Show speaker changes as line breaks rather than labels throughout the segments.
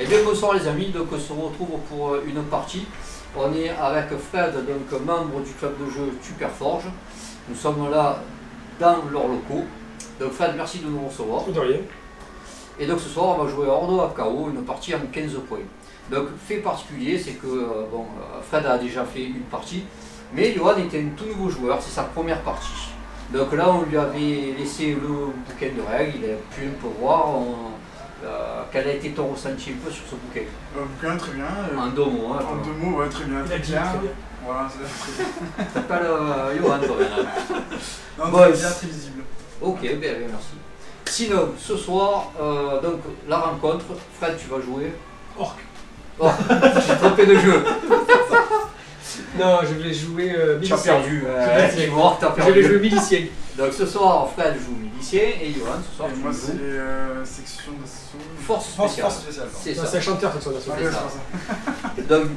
bien bonsoir les amis, donc on se retrouve pour une partie. On est avec Fred, donc membre du club de jeu Superforge. Nous sommes là dans leurs locaux. Donc Fred, merci de nous recevoir.
Tout de rien.
Et donc ce soir on va jouer à Ordo AFKO, une partie en 15 points. Donc fait particulier, c'est que Fred a déjà fait une partie, mais Johan était un tout nouveau joueur, c'est sa première partie. Donc là on lui avait laissé le bouquin de règles, il a pu un peu voir. Quel a été ton ressenti un peu sur ce bouquin?
Bouquin très bien.
En deux mots. Hein,
en deux mots, ouais, très bien.
Il a dit
bien.
très bien.
Voilà, c'est très bien.
T'appelles Johan quand même.
Non,
Bon,
très bien, très visible.
Ok, bien, merci. Sinon, ce soir, donc la rencontre, Fred, tu vas jouer.
Orc.
Oh, j'ai trompé de jeu.
Non, je vais jouer
Tu as
milicien.
perdu. Tu es mort, t'as
Je vais
perdu.
jouer milicien.
Donc ce soir, Fred joue milicien et Johan, ce soir,
Et
tu
moi,
joues
c'est section d'assaut.
force spéciale.
Force spéciale.
C'est
Non,
ça.
c'est un chanteur, c'est son
Ah,
assaut.
ouais,
c'est
c'est
ça.
pas ça.
Donc,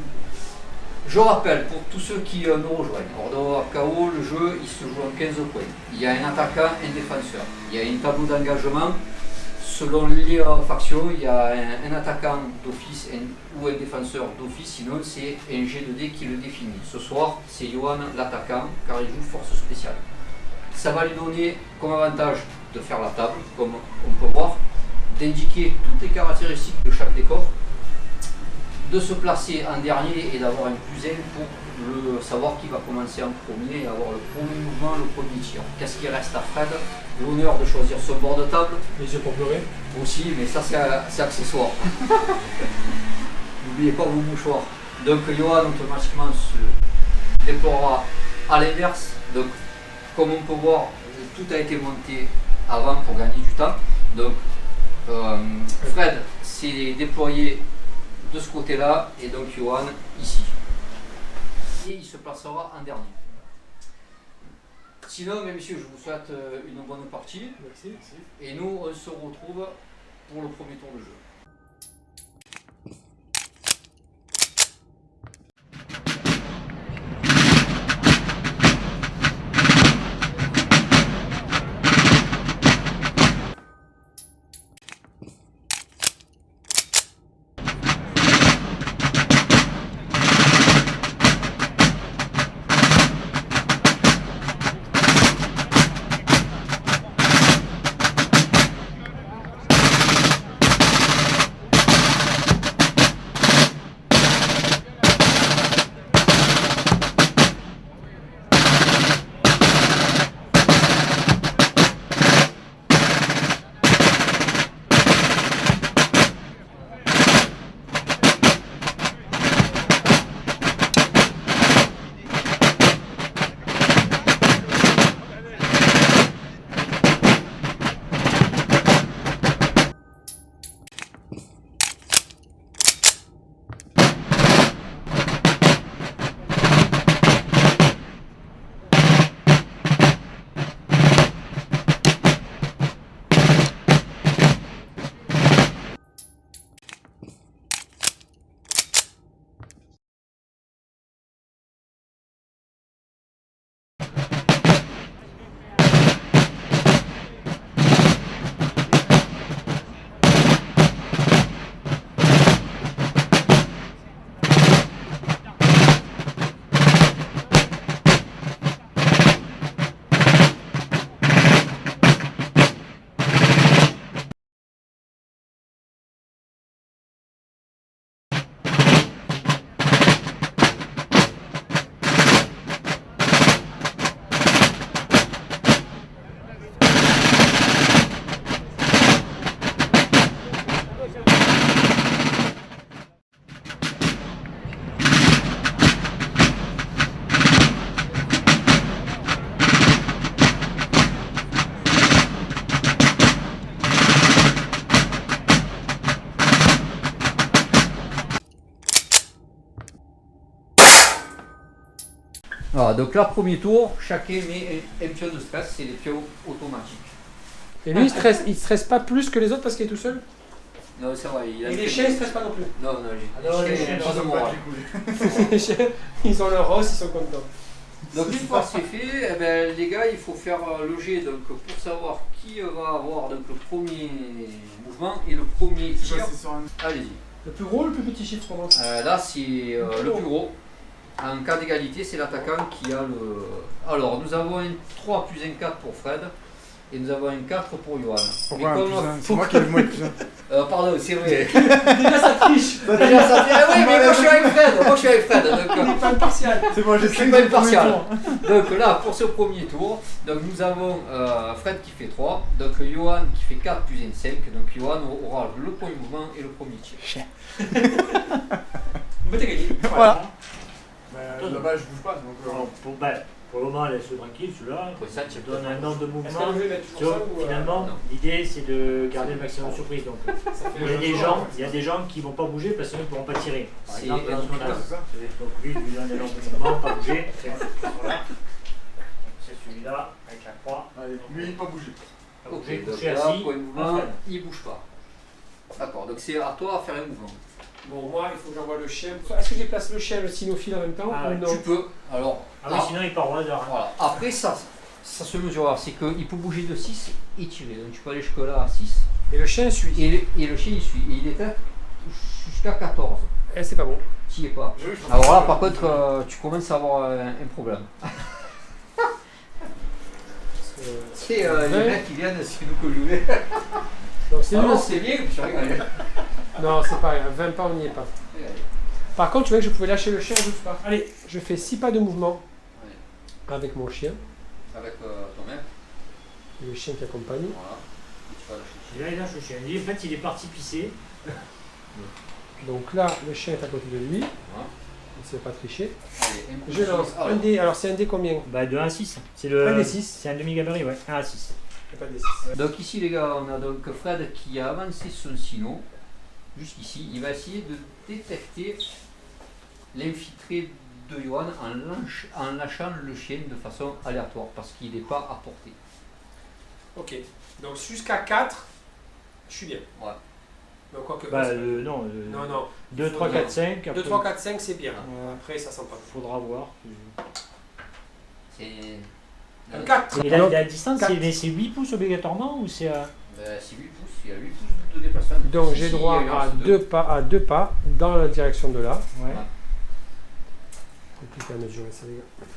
je rappelle pour tous ceux qui nous rejoignent, Ordo AFKO, le jeu il se joue en 15 points. Il y a un attaquant, un défenseur. Il y a un tableau d'engagement. Selon les factions, il y a un attaquant d'office ou un défenseur d'office, sinon c'est un G2D qui le définit. Ce soir, c'est Johan l'attaquant, car il joue force spéciale. Ça va lui donner comme avantage de faire la table, comme on peut voir, d'indiquer toutes les caractéristiques de chaque décor, de se placer en dernier et d'avoir un plus 1 pour savoir qui va commencer en premier et avoir le premier mouvement, le premier tir. Qu'est-ce qui reste à Fred? L'honneur de choisir ce bord de table
Les yeux pour pleurer.
aussi, mais ça c'est accessoire. N'oubliez pas vos mouchoirs. Donc Johan automatiquement se déploiera à l'inverse. Donc comme on peut voir, tout a été monté avant pour gagner du temps. Donc Fred s'est déployé de ce côté-là et donc Johan ici. Et il se placera en dernier. Sinon, mes messieurs, je vous souhaite une bonne partie.
Merci.
Et nous, on se retrouve pour le premier tour de jeu. Voilà, donc là, premier tour, chacun met un pion de stress, c'est les pions automatiques.
Et lui, il stresse pas plus que les autres parce qu'il est tout seul.
Non, c'est vrai.
Et les chiens, ils stressent pas non plus.
Non, les chiens, pas de morale.
Les chiens, ils ont leur os, ils sont contents.
Donc une fois c'est fait, eh ben, les gars, il faut faire le jet donc, pour savoir qui va avoir donc, le premier mouvement et le premier tir. Allez-y.
Le plus gros ou le plus petit chiffre commence?
Là, c'est le plus gros. En cas d'égalité, c'est l'attaquant qui a le. Alors, nous avons un 3 plus un 4 pour Fred. Et nous avons un 4 pour Johan.
Pourquoi
Mais
un
comme-
plus un? C'est moi qui ai le moins plus un.
Pardon, c'est vrai.
Déjà ça triche.
Déjà, ça fait- Ah oui, mais moi je suis avec Fred. Moi je suis avec Fred. Donc,
Pas impartial.
C'est moi, j'ai
je suis
5
pas
au premier
impartial.
tour.
Donc là, pour ce premier tour, donc nous avons Fred qui fait 3, donc Johan qui fait 4 plus un 5, donc Johan aura le premier mouvement et le premier tir.
Mais t'as gagné.
Voilà. Là-bas, je bouge pas. Donc,
Alors, pour le moment, laisse-le tranquille, celui-là.
Ouais, ça, tu
Tu donnes un nombre de
Est-ce
mouvements.
qu'on veut mettre
Tu
toujours
vois,
ça ou
finalement,
non.
l'idée c'est de garder le maximum de surprise. Donc, il y a des gens qui vont pas bouger parce qu'ils ne pourront pas tirer. Par
C'est
exemple, dans ce
indubitable.
cas-là. Donc lui, tu lui donnes un nombre de mouvements, pas bouger. Voilà. C'est celui-là, avec la croix.
allez, lui, pas bouger.
Pas
Ok,
bouger,
donc
coucher
là,
assis.
pour un mouvement,
Fred.
il bouge pas. D'accord, donc c'est à toi à faire un mouvement.
Bon, moi, il faut que j'envoie le chien. Est-ce que je déplace le chien et le cynophile en même temps
Ah
ou
ouais.
non?
Tu peux, alors,
Ah oui, sinon il part au hasard. Hein.
voilà. Après ça se mesure, alors, c'est qu'il peut bouger de 6 et tirer. Donc tu peux aller jusque-là à 6
Et le chien suit.
et le chien il suit. Et il était jusqu'à 14.
Eh, c'est pas bon.
Tu y es pas. Alors là, par contre, tu commences à avoir un problème. C'est les
Ouais.
mecs qui viennent, c'est nous que jouer.
Donc c'est
Ah
nul.
non, c'est bien, je rigole.
Non, c'est pareil, à 20 pas, on n'y est pas. Par contre, tu vois que je pouvais lâcher le chien à 12 pas. Allez, je fais 6 pas de mouvement avec mon chien
Avec ton mec,
et le chien qui accompagne.
voilà. Et tu vas lâcher.
Et là, il lâche le chien. En fait, il est parti pisser.
Donc là, le chien est à côté de lui.
Voilà.
Il ne sait pas tricher.
Allez, un coup
Je
de
lance
six.
un dé. Alors, c'est un dé combien?
Bah, de 1 à 6. C'est
Un des 6.
C'est un demi-gabarit, ouais. 1 à 6.
Il n'y a pas de dé 6.
Donc ici les gars, on a donc Fred qui a avancé son sino jusqu'ici. Il va essayer de détecter l'infiltré de Johan en lâchant le chien de façon aléatoire parce qu'il n'est pas à portée.
Ok. Donc jusqu'à 4, je suis bien.
Ouais.
Donc quoi que.
Bah, non.
Non, non.
2, 3, 4, 5.
2, 3, 4, 5, c'est bien.
Ouais.
Après, ça sent pas.
Faudra voir.
C'est
Un 4.
Et là,
Donc,
la distance,
quatre.
c'est 8 pouces obligatoirement ou c'est.
c'est 8 pouces, il y a 8 pouces de déplacement.
donc
Si,
j'ai
si,
droit
il y a
à
deux.
2 pas dans la direction de là.
Ouais.
Compliqué à mesurer ça, les gars.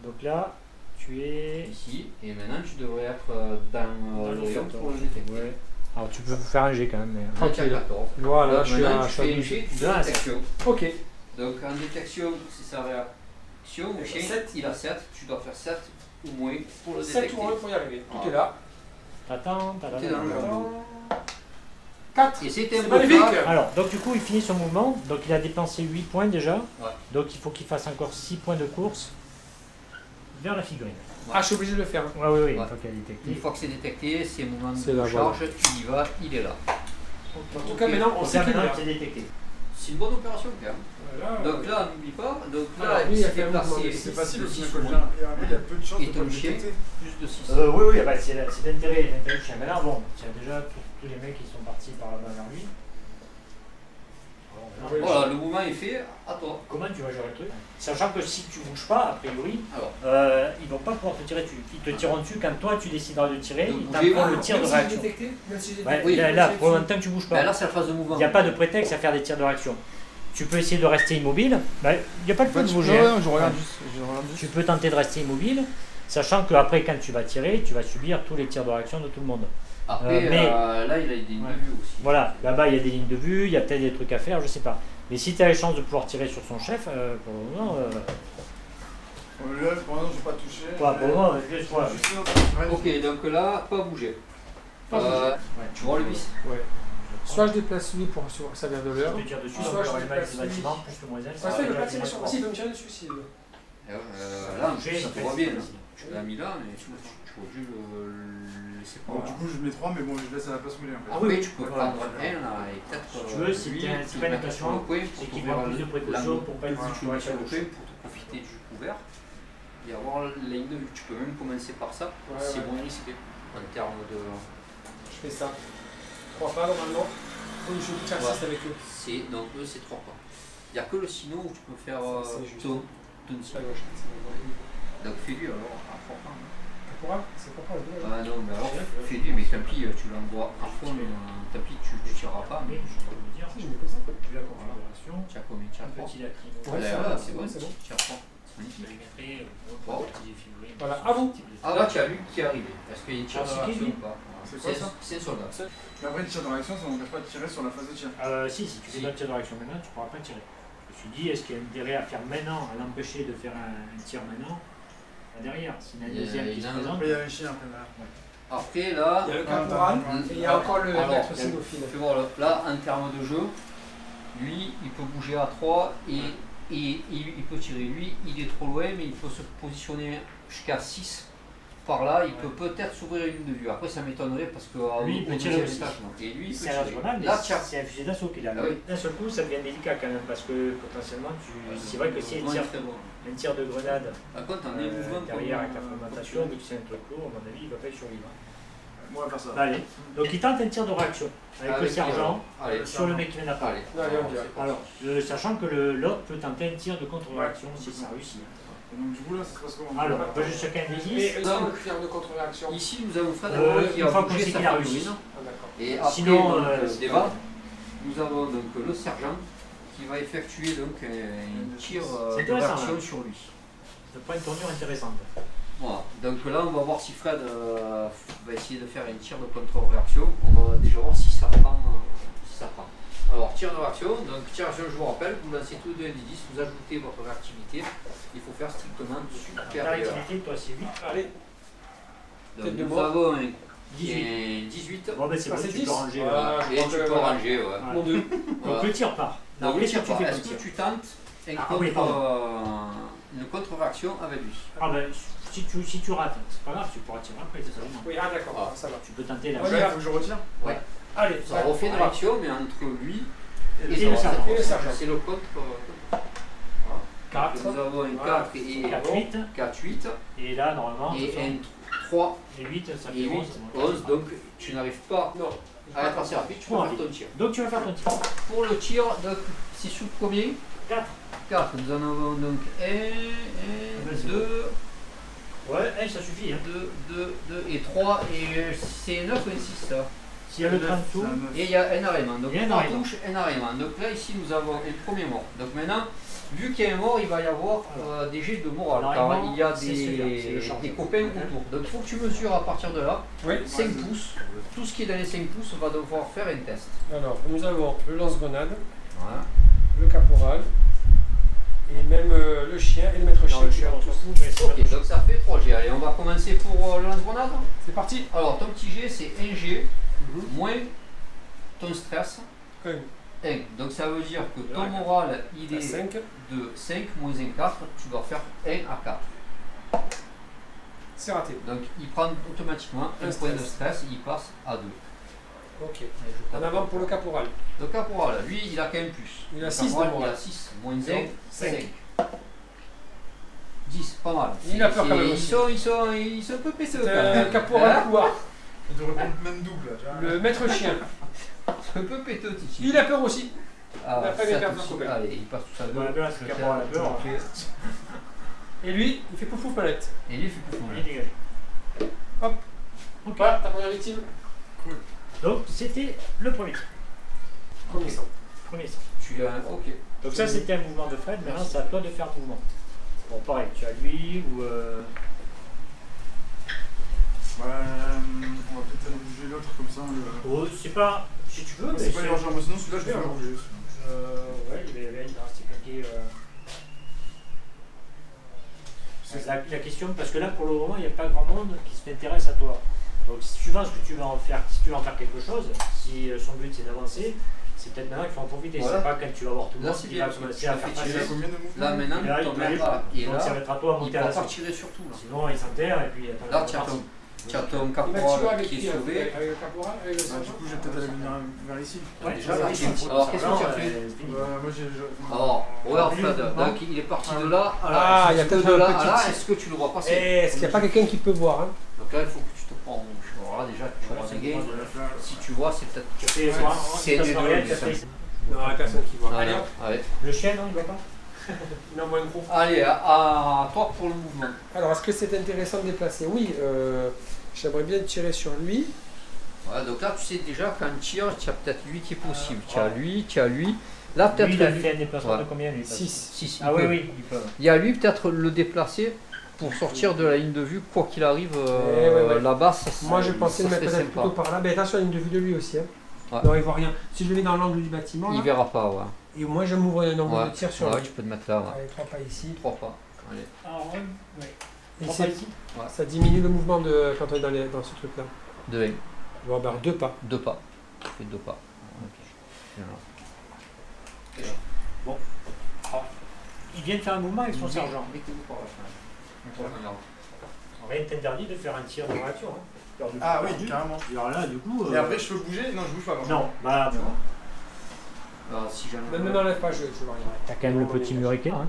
Donc là, tu es.
Ici, et maintenant tu devrais être dans l'Orient pour le détecter.
Ouais. Alors tu peux faire un G quand même. Mais...
Donc, il y a
Tranquille.
14.
Voilà,
Donc,
je suis
maintenant,
à
tu fais un
12.
jet
De
de
un à
détection.
Ok.
Donc en détection, c'est sa réaction. Le chien,
7.
il a 7, tu dois faire 7 ou moins pour le
7
détecter.
ou 1 pour y arriver. Tout
Voilà.
est là.
Attends,
Tout est dans le jeu.
4.
Et c'était un
C'est
beau
magnifique.
cas.
Alors, donc du coup, il finit son mouvement. Donc il a dépensé 8 points déjà.
Ouais.
Donc il faut qu'il fasse encore 6 points de course vers la figurine.
Ah, je suis obligé de le faire. hein.
Ouais, oui, oui,
Ouais.
une fois qu'elle est détectée.
Une fois que c'est détecté, c'est un moment
C'est
de
là,
charge, il y va, il est là.
En tout
Ok.
cas, maintenant, on
Donc
sait
là,
qu'il est
maintenant,
là.
c'est détecté.
C'est une bonne opération quand même.
Voilà.
Donc là, n'oublie pas, donc là,
Alors, lui,
il
il a
s'est
fait un mouvement
déplacé
de
C'est
six,
facile
de
aussi,
6
quand il y
points,
a- il y a peu de chances
Et
de
ton
pas le
chien
détecter.
plus de 6.
Oui, oui, bah, c'est l'intérêt du chien. Mais là, bon, il y a déjà tous les mecs qui sont partis par là-bas vers lui. Alors,
Oui.
Voilà, le mouvement est fait, à toi.
comment tu vas gérer le truc? Sachant que si tu bouges pas, a priori,
Alors,
ils vont pas pouvoir te tirer dessus. Ils te tireront dessus quand toi tu décideras de tirer.
Donc,
Ils
bouger,
t'apprendront le tir de
Même si j'ai
réaction.
détecté, même si j'ai
Ouais,
détecté,
oui,
là,
c'est
pour le
dessus.
temps que tu bouges
ben
pas.
là, c'est la phase de mouvement.
Il n'y a pas de prétexte à faire des tirs de réaction. Tu peux essayer de rester immobile. Il n'y a pas le feu de bouger. hein.
Non, je regarde juste. Je regarde juste.
Tu peux tenter de rester immobile, sachant qu'après, quand tu vas tirer, tu vas subir tous les tirs de réaction de tout le monde.
Après,
mais-
là, il a des lignes
Ouais.
de vue aussi.
Voilà, là-bas, il y a des lignes de vue, il y a peut-être des trucs à faire, je sais pas. Mais si tu as la chance de pouvoir tirer sur son chef, pour le moment,
Là, pour l'instant, je n'ai pas touché.
pour le moment, juste voilà.
Juste là,
Ok, donc là, pas bouger.
Pas bouger.
Ouais.
Tu vois le vis?
Ouais. Soit je déplace lui pour ça vient de l'heure.
Tu te tires dessus,
Soit
donc
je
il y aura les balles
déplace
du bâtiment, plus le moins un, ça
Ouais,
va
ça, il
faire
veut pas
le
tirer sur.
bâtiment.
Si, il peut me tirer dessus s'il veut.
Là, en plus,
Bouger,
tu
donc,
vois
c'est
bien.
facile.
Là. Tu l'as mis là, mais tu aurais dû le laisser
Bon,
pas.
du coup, je mets 3, mais bon, je laisse à la place où il est en fait.
Ah oui,
Après,
oui,
tu peux
voilà.
prendre un là, et peut-être.
Si tu veux, si
lui,
t'as-
tu
c'est
le
pas une
mets
attention,
sur le coin
c'est
pour
qu'il
couvrir
prend plus de précautions pour pas être
tu le mets sur le
touché.
coin pour te profiter du couvert et avoir la ligne de vue. Tu peux même commencer par ça,
Ouais,
c'est
ouais.
moins risqué en termes de.
Je fais ça. 3 pas normalement. Oui, je vais faire
Ouais.
6 avec eux.
Donc eux, c'est 3 pas. Il n'y a que le sino où tu peux faire
C'est juste.
ton
À
sino.
gauche.
Donc fais-lui alors à 3 pas. hein.
Pour caporal, c'est le caporal.
Ah non, mais alors fais-lui, mais tant pis, tu l'envoies à fond, mais tant pis, tu tireras pas.
Mais
Mais
je suis en train de me dire,
Si, je mets comme ça.
vu la configuration,
tu as combien? Tu as
un
3.
petit lacrymo.
Ouais,
Allez,
ça
voilà,
va,
c'est bon,
c'est bon.
tu as 3. C'est magnifique.
Millimétré,
Bon.
petit défiguré.
Voilà, à vous.
Ah là, tu as lui qui est arrivé. Est-ce qu'il y a une tire
Ah,
de
c'est qui,
réaction
lui
ou pas?
C'est quoi ça?
C'est un soldat.
Mais après, une tir de réaction, ça n'engage pas de tirer sur la phase de tir.
Si tu fais pas de tir de réaction maintenant, tu pourras pas tirer. Je me suis dit, est-ce qu'il y a intérêt à faire maintenant, à l'empêcher de faire un tir maintenant, là derrière, s'il y en a un deuxième qui se présente.
Après, il y a un chien après derrière.
Après, là,
Il y a le caporal et il y a encore le
alors,
maître cynophile.
tu vois, là, en termes de jeu, lui, il peut bouger à 3 et il peut tirer. Lui, il est trop loin, mais il peut se positionner jusqu'à 6. Par là, il peut peut-être s'ouvrir une de vue. Après, ça m'étonnerait parce que
Lui, il peut tirer aussi.
Et lui, il peut
C'est un
tirer.
journal, mais
Là, tiens.
c'est un fusil d'assaut qu'il a.
Ah oui.
D'un seul coup, ça devient délicat quand même, parce que potentiellement, c'est vrai que si
Ouais, très bon.
un tir de grenade
Par contre, on est mouvement
derrière avec la fermentation, vu que c'est un truc lourd, à mon avis, il va pas y survivre.
Moi, on va faire ça.
Allez, donc il tente un tir de réaction avec le sergent
Allez,
sur le mec qui vient d'apparaître.
allez.
Allez, on vient.
Alors, sachant que l'autre peut tenter un tir de contre-réaction si ça réussit.
Et donc, du coup, là, ça se passe comment?
Alors, on va juste chacun des 10.
Et sans le faire de contre-réaction.
Ici, nous avons Fred qui
une
a
fois qu'on
bougé
sait
sa
qu'il a
figurine.
réussi.
Ah, d'accord.
Et après
Sinon,
donc,
c'est
débat,
pas-
nous avons donc le sergent qui va effectuer donc un tir
C'est
de
intéressant,
réaction
là.
sur lui.
Ça prend une tournure intéressante.
Voilà. Donc là, on va voir si Fred va essayer de faire un tir de contre-réaction. On va déjà voir si ça prend. Alors, tir de réaction. Donc, tir de réaction, je vous rappelle, vous lancez tous deux indices, vous ajoutez votre réactivité. Il faut faire strictement
Ta
supérieur.
réactivité, toi, c'est 8.
Allez,
Donc,
Tête de
nous
mort.
avons un
18.
18.
Bon, ben c'est
Ah,
bon,
c'est
tu
10.
peux ranger.
Voilà.
Et tu peux
voilà.
ranger, ouais.
Voilà.
Mon 2.
Voilà.
Donc le tir part.
Non,
Donc,
oui,
qu'est-ce que tu fais
Est-ce
comme
que
tir
tu tentes
oui,
une contre-réaction avec lui?
Ah ben, si tu rates, c'est pas grave, tu pourras tirer après, c'est seulement.
Oui, ah d'accord,
Ah.
ça va.
Tu peux tenter la
Ouais, il faut que je retire.
Allez,
Ça refait une
allez.
réaction, mais entre lui
Et le sergent.
Et le sergent.
C'est le contre.
4.
Nous avons un
Voilà.
4 et
4-8.
4, 8.
Et là, normalement,
Et
ce sont-
un 3
et 8, ça
et
fait
8,
11.
11. Donc tu n'arrives pas
Non.
à être assez rapide, tu peux
Trop
faire
rapide.
ton tir.
Donc tu vas faire ton tir.
Pour le tir, donc, c'est sous combien
4.
4. Nous en avons donc 1,
c'est
2,
Ouais, ça suffit. Hein.
2 et 3. Et c'est 9 ou un 6 ça.
S'il y a le train de tout,
Et il y a un arrêtement. Donc
Il y a un
3
arrêtement.
touches, un arrêtement. Donc là, ici, nous avons un premier mort. Donc maintenant, vu qu'il y a un mort, il va y avoir des jets de morale. Car
L'arrêtement,
il y a
c'est celui-là, c'est le chargeur.
des copains autour. Donc il faut que tu mesures à partir de là
Oui.
5 pouces. Tout ce qui est dans les 5 pouces va devoir faire un test.
Alors, nous avons le lance-grenade,
Voilà.
le caporal, et même le chien et le maître chien.
dans le chien, on s'en fout, mais c'est
Ok, donc ça fait 3 G. Allez, on va commencer pour le lance-grenade.
C'est parti.
Alors, ton petit G, c'est 1 G moins ton stress.
1,
1. Donc ça veut dire que ton
Ouais.
moral, il est
5.
de 5 moins 1, 4. Tu dois faire 1 à 4.
C'est raté.
Donc il prend automatiquement un
Un
point de
stress.
stress et il passe à 2.
Ok. En avant pour le caporal.
Le caporal, lui, il a quand même plus.
Il a
Le
6 de
caporal, il
moral.
a 6 moins 1,
Donc,
5.
5.
10, pas mal.
Il a peur quand même
Ils
aussi.
sont un peu péteux quand
C'est
même.
un caporal couloir.
Il devrait prendre même double là, tu vois.
Le maître chien.
C'est un peu péteux, Titi.
Il a peur aussi.
Ah,
il a pas
ça
bien perdu
aussi.
son copain.
Allez, il passe tout ça.
Ouais, là, c'est le caporal a peur.
Et lui, il fait pouf pouf palette.
Et lui, il fait plus
Il est dégagé.
Hop.
Ok.
Voilà, ta première victime.
Donc c'était le premier tir.
Premier sang.
Premier tir.
Tu as. Ok.
Donc ça c'était un mouvement de Fred, maintenant c'est à toi de faire un mouvement. Bon pareil, tu as lui ou
Bah, on va peut-être aller bouger l'autre comme ça.
oh, c'est pas si tu veux, mais
C'est pas urgent, mais sinon celui-là je vais
Bien.
le bouger.
ouais, il va rester planqué. C'est la question, parce que là pour le moment il n'y a pas grand monde qui s'intéresse à toi. Donc si tu penses que tu vas en faire, si tu veux en faire quelque chose, si son but c'est d'avancer, c'est peut-être maintenant qu'il faut en profiter.
Voilà.
C'est pas quand tu vas voir tout le
Là,
monde
c'est
qui
bien,
va
parce que
commencer
tu
à
as
faire
fait
passer.
Il y a combien de mouvements?
Là maintenant,
Et là,
ton
il
mec
arrive.
là, et
Donc ça va
là,
être à toi à
il
monter à
ne
la
peut pas
suite.
tirer sur tout. Là,
Sinon il s'enterre et puis attends.
là tu as ton
Il va tuer
caporal
avec
qui
qui
est sauvé.
avec le caporal, avec le
Bah, du
sergent.
coup, je vais peut-être aller venir vers ici.
Ouais,
Déjà,
ça
là,
va,
il
ça
faut-
va.
alors, qu'est-ce que tu as
Non,
fait
c'est fini.
Moi j'ai.
Alors, regarde Fred,
Non.
donc il est parti de là à là.
Ah, il y a
Est-ce que
peut-être
de
un
là
petit
à là,
tir.
est-ce que tu le vois passer?
Est-ce qu'il n'y a pas quelqu'un qui peut voir hein?
Donc là, il faut que tu te prends en bouche. Alors là, déjà, tu vois déguer. Si tu vois, c'est peut-être.
C'est
C'est des deux,
rien,
ça.
Non, la personne qui voit.
Ah,
Allez,
non,
hop.
allez.
Le chien, non, il va pas.
Il envoie un gros.
Allez, à toi pour le mouvement.
Alors, est-ce que c'est intéressant de déplacer? Oui, j'aimerais bien tirer sur lui.
Ouais, donc là, tu sais déjà, quand tu tires, tu as peut-être lui qui est possible. Tu as lui, tu as lui. Là, peut-être.
Lui, il a fait un déplacement
Ouais.
de combien lui?
6.
6.
Ah oui, oui, il peut.
Il y a lui, peut-être le déplacer pour sortir de la ligne de vue, quoi qu'il arrive,
ouais.
là-bas.
Moi, je pensais le
ça
mettre
serait
peut-être
sympa.
plutôt par là. Mais attention, la ligne de vue de lui aussi. Hein.
Ouais.
Non, il voit rien. Si je le mets dans l'angle du bâtiment,
Il
là,
verra pas, ouais.
et moi, je m'ouvre un angle
Ouais.
de tir sur
Ouais,
lui.
tu peux te mettre là, ouais.
Allez, 3 pas ici.
3 pas. Allez.
Alors, ouais.
Et
Trois
c'est-
pas ici.
ça diminue le mouvement de, quand on est dans ce truc-là.
2
Bon, ben, 2 pas.
2 pas. Tu fais 2 pas. Voilà.
Il vient de faire un mouvement avec son sergent. Rien ne t'interdit de faire un tir de réaction. Hein. Peur de
Ah
coup
oui,
perdu.
carrément.
Alors là, du coup.
Et après, je peux bouger? Non, je bouge pas.
Non, bah.
Alors, si jamais.
Ne m'enlève pas, je vois rien.
T'as quand même le petit muret qui est là. Hein.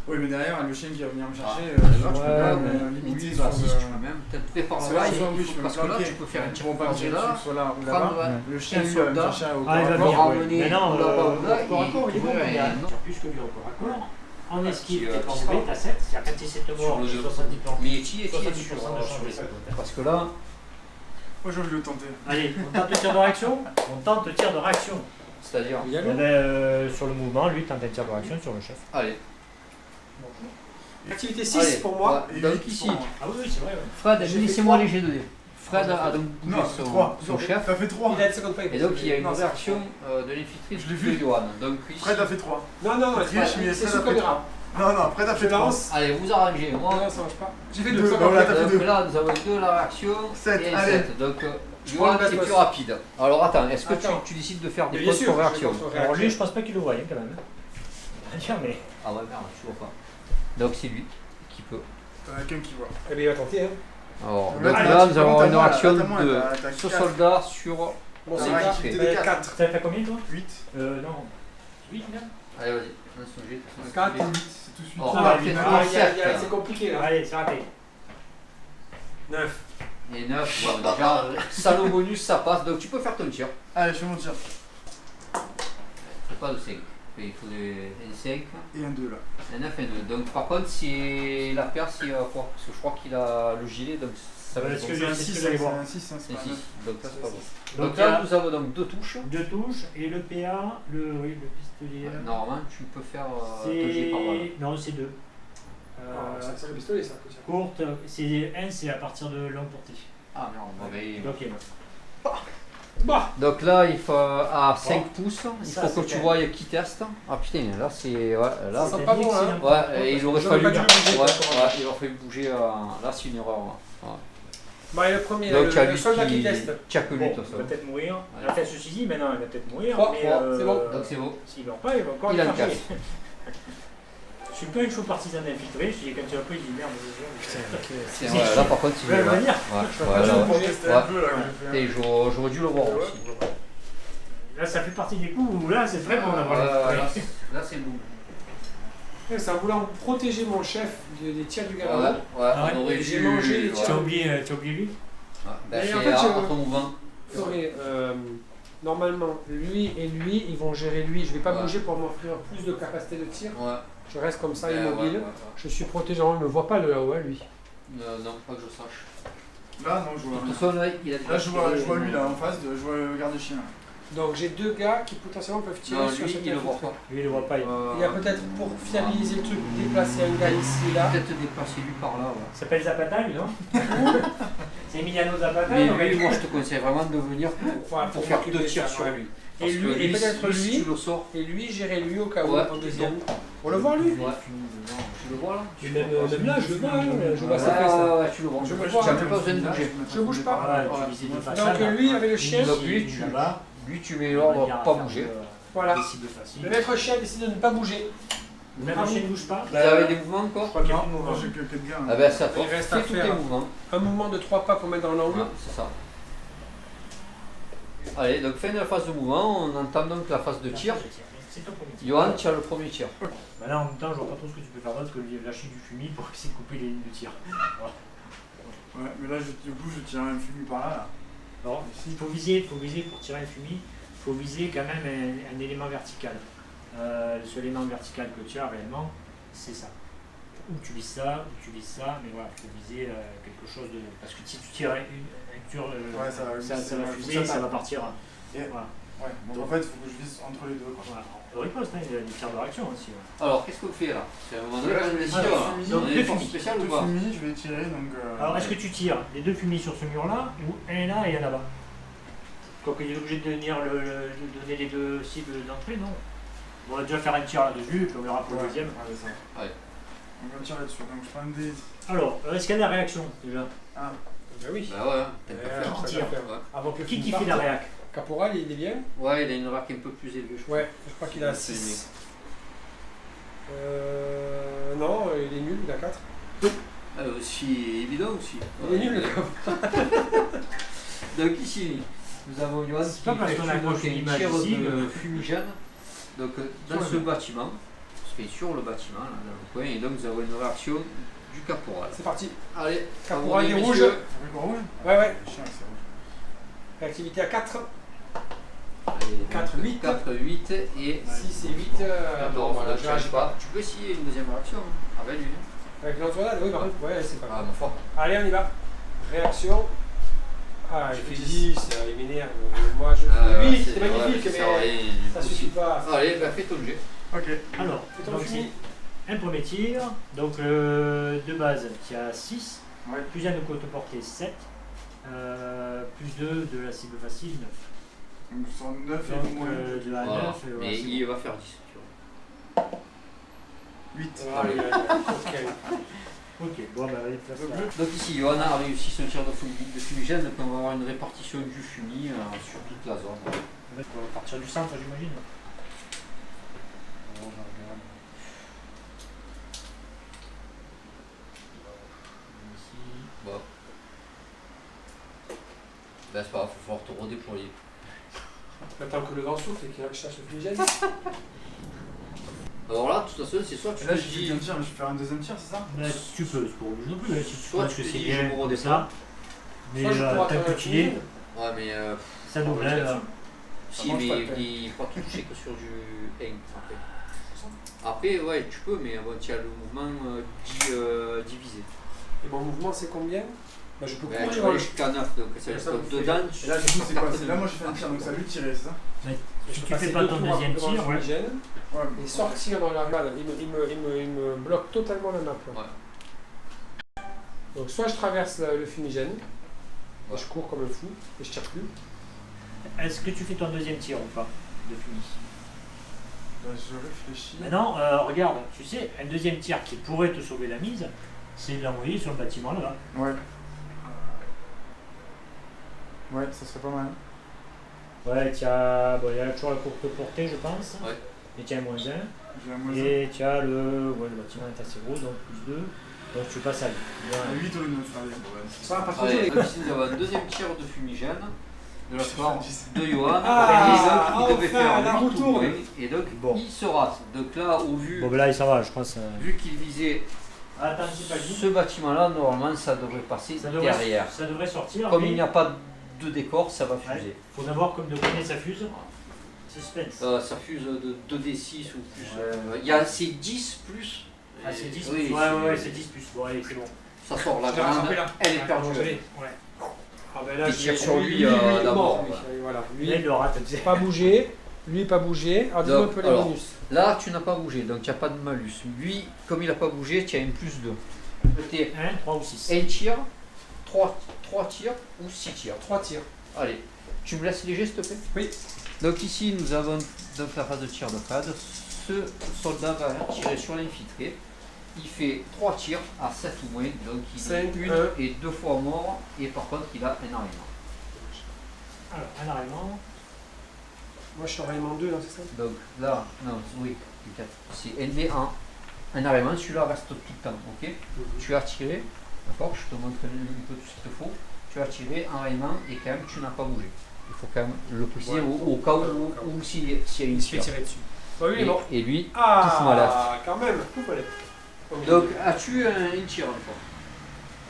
Oui, mais derrière, le chien qui va venir me chercher,
Ah,
tu peux
ouais,
pas
mais
limiter
oui,
sur
bah, si, tu
le...
peux même peut-être faire par
C'est
là,
vrai,
il
soit
faut-
oui, je peux me
parce que là,
planquer.
tu peux faire un tir
Ils vont pas me
croisé
tirer
là,
dessus, soit là ou
prendre
là-bas.
un
Le chien,
un
lui, va me
soldat,
chercher au
Ah, il va
le
bien,
ramener
Mais non,
là-bas ou là,
corps à corps, il est bon,
pourrait-
mon gars.
non.
Tire plus que lui en corps à corps. En esquive,
qui,
t'es pas
qui
tombé,
sera-
t'as 7. C'est-à-dire quand t'essaies de te
Sur
mordre,
le
j'ai
deux.
70 plans.
Mais qui est
70%
sur
de chance de ça.
parce que là,
Moi, je veux le tenter.
Allez, on tente le tir de réaction. On tente le tir de réaction.
c'est-à-dire,
Il y a
Eh
le-
ben, sur le mouvement, lui tente un tir de réaction sur le chef.
allez,
Activité 6
allez,
pour moi.
ouais,
Et
donc
huit
ici,
pour moi.
Ah oui, c'est vrai. Ouais.
Fred,
J'ai fait
laissez-moi
trois.
les G2D. Fred a donc bougé
Non,
son
3.
chef,
T'as fait 3.
Il a 50 pas.
et donc il y a une
Non, c'est
réaction de l'infiltré
Je l'ai vu.
de Johan. Donc ici,
Fred a fait 3.
Non, non,
Triche, mais
c'est
Fred
sous
a fait
caméra.
Non, non, Fred a
Je
fait 3.
lance.
allez, vous arrangez, moi.
Non, ça marche pas. J'ai fait
Deux,
2.
bah voilà, t'as fait
Donc
deux.
là, nous avons 2 la réaction
Sept,
et un
allez.
7. Donc,
Je prends
Johan,
le
c'est
matos.
plus rapide. Alors attends, est-ce que
Attends.
tu décides de faire des
Bien
pauses
sûr,
sur réaction?
Alors lui, je pense pas qu'il le voit hein, quand même. On va dire, mais.
Ah ouais, merde, tu vois pas. Donc c'est lui qui peut.
T'en as qu'un qui voit.
Eh bien, il va tenter. Hein.
Alors,
Là,
donc
t'as-
là, nous
t'as
avons
moins,
une
t'as
réaction
moins,
de
t'as
ce
quatre.
soldat sur.
Bon,
Ah,
c'est
ouais,
pas.
activité
Il y a
de
4.
T'as combien toi
8.
Non. 8 là.
Allez, vas-y, lance ton jet.
4.
8, c'est tout de suite.
Oh,
Ah,
bah,
il y a-
fais-toi
il y a- il y a-
certes.
c'est compliqué là.
Allez, c'est raté.
9.
Et 9, bon, déjà, salaud bonus, ça passe. Donc tu peux faire ton tir.
Allez, je fais mon tir.
Faut pas de 5. Il faut un 5,
Et un 2 là.
un 9 et un 2. Donc par contre, si la paire, c'est quoi? Parce que je crois qu'il a le gilet, donc ça va
Ouais,
être
est-ce
bon.
que
C'est un
c'est ce
6,
que
c'est
j'allais voir.
un 6, c'est
C'est
pas un
6.
9.
Donc ça, c'est pas bon.
Donc
Donc
il y a
là, nous avons donc 2 touches.
2 touches et le PA, le pistolet.
Normalement, tu peux faire 2 jets par balle.
Non, c'est 2.
C'est le pistolet ça. que ça.
Courte, c'est 1, c'est à partir de longue portée.
Ah merde, bon, ben,
Donc il y en a.
Bah,
donc là, il faut à 5 pouces, il
Ça,
faut que
c'est
tu
fait.
vois qui teste. Ah putain, là c'est. Ouais, là.
Ça sent pas bon, hein.
Ouais, et il aurait
J'aurais
fallu.
pas dû bouger,
Ouais,
quoi.
ouais, il aurait fallu bouger. Là, c'est une erreur. Ouais.
bah, et le premier,
Donc tu as
le
lui
soldat qui teste.
Tu as que lui,
Bon,
de toute
il va
façon.
peut-être mourir.
Ouais.
Enfin, ceci dit, maintenant il va peut-être mourir.
Trois,
mais,
trois, c'est bon.
Donc c'est bon.
S'il meurt pas, il va encore
Il
le
a le
faire
casque.
chier. Je suis pas une chaud partisan d'infiltrer. Je dis quand tu vas pas, il dit merde.
C'est- ouais, là par contre, il
Ouais,
est.
va
Ouais,
venir.
ouais,
Je
là,
vais pour tester un
ouais.
peu là que j'ai fait.
Et j'aurais dû le voir
Ouais.
aussi.
Là, ça fait partie des coups où là, c'est très bon d'avoir
Ouais,
le
là, là, c'est bon.
C'est en voulant protéger mon chef des tirs du
Ouais,
galop.
ouais,
Ah
on aurait
j'ai
dû.
mangé les
ouais.
tirs.
Tu as oublié lui
Ouais, ben,
Et
c'est
en fait,
à
je-
ton mouvement.
Ferai, normalement, lui et lui, ils vont gérer lui. Je vais pas
Ouais.
bouger pour m'offrir plus de capacité de tir.
Ouais.
Je reste comme ça,
Ouais,
immobile.
ouais, ouais.
Je suis protégé. Il ne voit pas le là-haut, hein, lui.
Non, pas que je sache.
Là, non, je vois
De
rien.
toute façon, là, il a déjà
Là, je vois
tiré,
lui là en face, je vois le garde-chien.
Donc j'ai deux gars qui potentiellement peuvent tirer
Non,
sur
lui,
cet
il le voit
infiltré.
pas.
Lui, il le voit pas.
Il y a peut-être, pour fiabiliser le truc, déplacer un gars ici et là.
Peut-être déplacer lui par là. Ouais.
Il s'appelle Zapata, lui, non C'est Emiliano Zapata
Mais
non,
lui, moi, je te conseille vraiment de venir
Voilà,
pour faire
m'occuper
deux
de
tirs
ça,
sur
ouais.
lui.
Et
Parce
lui,
que
et peut-être
si
lui.
tu le sors.
Et lui, gérer lui au cas où,
Ouais,
en deuxième.
donc.
On le voit lui
Ouais. Non, tu le vois là
Même là, je le vois.
je vois ça fait ça.
Ouais, tu le vois.
Je
Tu
le vois.
n'as même pas besoin de bouger.
Je bouge pas.
Voilà,
Ouais.
tu visais de
Donc,
façade.
lui, avec le chien,
Donc, lui, tu-
là-bas.
Lui, tu mets l'ordre pas bouger.
Voilà.
Décide facile.
Le maître chien décide de ne pas bouger.
Le même chien ne bouge pas.
Vous avez des mouvements encore
crois qu'il y a
Non,
plus de
moi
mouvement.
j'ai que quelqu'un.
Ah ben c'est à toi.
Il reste à
Fais tous tes
faire.
mouvements.
Un mouvement de 3 pas pour mettre dans l'angle.
Ouais, c'est ça. Allez, donc fin de la phase de mouvement, on entame donc la phase de tir.
C'est ton premier tir.
Johan, tu as le premier tir.
Bah là, en même temps, je vois pas trop ce que tu peux faire d'autre que lui lâcher du fumier pour essayer de couper les lignes de tir.
Ouais, mais là, du coup, je tire un fumier par là.
Alors, il faut viser pour tirer un fumier, il faut viser quand même un élément vertical. le seul élément vertical que tu as réellement, c'est ça. Ou tu vises ça, mais voilà, il faut viser quelque chose de. Parce que si tu tires
Ouais, ça
va fuser, ça va partir.
Et-
Voilà.
Ouais, donc en fait, il faut que je vise entre les deux. Quoi.
Voilà. En riposte, hein, il y a des tirs de réaction aussi. Ouais.
Alors, qu'est-ce que vous faites là? C'est un moment donné,
Là,
quand
je
on
vais
est
tirer
sûr,
un
hein.
fusil,
On a
deux
des forces
fumées.
spéciales ou
Deux
pas?
fumis, je vais tirer donc.
Alors, est-ce que tu tires les deux fumis sur ce mur-là ou un là et un là-bas? Quoique il est obligé de donner les deux cibles d'entrée, non? On va déjà faire un tir là-dessus, puis on verra pour le deuxième.
Ouais, c'est ça.
Ouais.
On va tirer là-dessus. Donc je prends un dé.
Alors, est-ce qu'il y a la réaction déjà?
Ah,
Ben oui.
Bah ouais, t'as pas
Ouais,
fait.
ça
tire.
va faire.
Ouais.
Avant que le
Qui
film
fait
parte,
la réac?
Caporal, il est bien.
Ouais, il a une raque un peu plus élevée, je crois.
Ouais, je crois qu'il a
C'est
6. Non, il est nul, il a 4.
Aussi évident aussi.
Il est nul le caporal.
Donc ici, nous avons Johan
C'est
qui
pas parce qu'on a
effectue donc
gauche une
une
image
tire
ici
de fumigène. Donc dans
Sur
ce
le-
bâtiment, fait sur le bâtiment, là, dans le coin, et donc nous avons une réaction du caporal.
C'est parti.
Allez,
Caporal
abonnez,
des rouges.
messieurs.
ça fait quoi rouge?
Ouais, ouais.
Chien, c'est rouge.
Réactivité à 4.
Allez,
4, 8.
4, 8 et
6 et 8.
14.
Bon, voilà,
Donc,
je
je
réagis pas.
Tu peux essayer une deuxième réaction hein, avec lui.
Avec l'entourade, oui, par contre, ouais, c'est pas
Ah,
grave.
ma foi.
Allez, on y va. Réaction. Ah, il fait 10, il m'énerve. Moi, je
Ah,
fais 8,
c'est-
c'est
ouais,
magnifique,
ça sert à
mais
rien,
ça
aussi.
suffit pas.
Allez, bah fais ton jet.
Ok.
Alors,
Fais ton
donc
fusil.
c'est un premier tir, donc de base tu as 6,
Ouais.
plus 1 de courte portée 7, plus 2 de la cible facile 9.
Donc sur 9 et
Donc
moins
de la
Voilà.
9,
Mais
c'est
il va faire 10. Tu vois.
8.
Ah, il a coquin.
bon. Ok, bon bah allez, place là.
Donc ici, Johan a réussi son tir de fumigène, donc on va avoir une répartition du fumier sur toute la zone.
On va partir du centre, j'imagine. Ici.
Bon. Ben c'est pas grave, il va falloir te redéployer.
Attends que le vent souffle et qu'il cherche le fumigène.
Alors là, de toute façon, c'est soit tu
Là,
te
j'ai fait
dis...
un tir, mais je vais faire un deuxième tir, c'est ça?
Bah, tu peux, c'est pas obligé non plus, hein, si tu
Soit
penses
tu
que
te
c'est
dis,
bien
je me
comme
redescends.
ça. Mais
Soit je pourrais
t'as
faire
pu
un
tuer,
fumigène.
Ouais, mais...
ça double, hein, là.
si,
mange
mais
pas le pain.
il pourra toucher que sur du 1 après. Après, ouais, tu peux, mais bon, tu as le mouvement divisé.
Et mon mouvement, c'est combien? Bah, je peux
Ben, tu
courir.
vas aller jusqu'à 9, donc ça
Ça
laisse
me
donc
fait-
dedans.
Et là, du coup, c'est quoi? C'est là, moi, j'ai fait un tir, donc ça lui tirer, c'est ça?
Si tu fais pas ton deuxième tir, ouais.
Ouais.
Et sortir dans la balle, il me bloque totalement la map. Là.
Ouais.
Donc soit je traverse le fumigène,
Ouais.
et je cours comme un fou, et je tire plus.
Est-ce que tu fais ton deuxième tir ou pas de fumée?
Bah, je réfléchis.
Maintenant, regarde, tu sais, un deuxième tir qui pourrait te sauver la mise, c'est de l'envoyer sur le bâtiment là-bas.
Ouais. Ouais, ça serait pas mal.
Ouais, il y a toujours la courte portée, je pense.
Ouais.
Et tu as un -1.
J'ai un moins
Et tu as le bâtiment est assez gros, donc plus 2. Donc tu passes à 8.
8 ou 9, allez.
Ça va pas trop
Allez,
jouer.
ici, nous avons un deuxième tir de fumigène de la part
10.
de Johan.
Ah,
et donc, il devait
enfin,
faire
la
8
roue
ou
tourne.
moins, et donc
Bon.
il se rate. Donc là, au vu,
Bon, ben là, ça va, je pense.
vu qu'il visait
Attends, c'est pas
ce bâtiment-là, normalement, ça devrait passer
Ça devrait,
derrière.
ça devrait sortir.
Comme
mais
il n'y a pas de décor, ça va fuser.
faut d'abord comme de combien ça fuse. Suspense.
Ça fuse de 2d6 ou plus.
Ouais.
Il y a c'est 10 plus.
Ah, c'est 10
Oui,
plus. Ouais, c'est 10 plus. Bon, allez, c'est bon.
Ça sort la
Je l'ai rattrapé,
grande,
là.
elle est
Ouais,
perdue.
je l'ai.
Ouais.
Ah ben là,
Il
je
tire
l'ai-
sur lui,
il est
d'abord,
mort, lui.
ouais.
Voilà.
Là,
Lui,
il le rate.
pas bougé. Lui, pas bougé. Alors, dis-moi un
Donc,
peu les
alors,
bonus.
Là, tu n'as pas bougé, donc tu n'as pas de malus. Lui, comme il n'a pas bougé, tu as une plus 2. C'était
1, 3 ou 6.
1 tir, 3 tirs ou 6 tirs.
3 tirs.
Allez, tu me laisses léger, s'il te plaît?
Oui.
Donc ici, nous avons donc la phase de tir de phase. Ce soldat va tirer sur l'infiltré. Il fait 3 tirs à 7 ou moins, donc il est
5,
1
1.
et 2 fois mort, et par contre il a un arrivement.
Alors, un arrivement.
Moi, je suis en rayonnement 2, là, c'est ça?
Donc là, non, oui, c'est un arrivement, celui-là reste tout le temps, ok? Tu as tiré, d'accord? Je te montre un peu tout ce qu'il te faut. Tu as tiré un arrivement et quand même tu n'as pas bougé. Il faut quand même le préciser
Ouais.
au cas où s'il y a une
Il se fait
tire.
tirer dessus. Bah, lui, il est mort.
Et lui,
Ah,
malade.
quand même. Tout fallait.
donc as-tu un tir encore?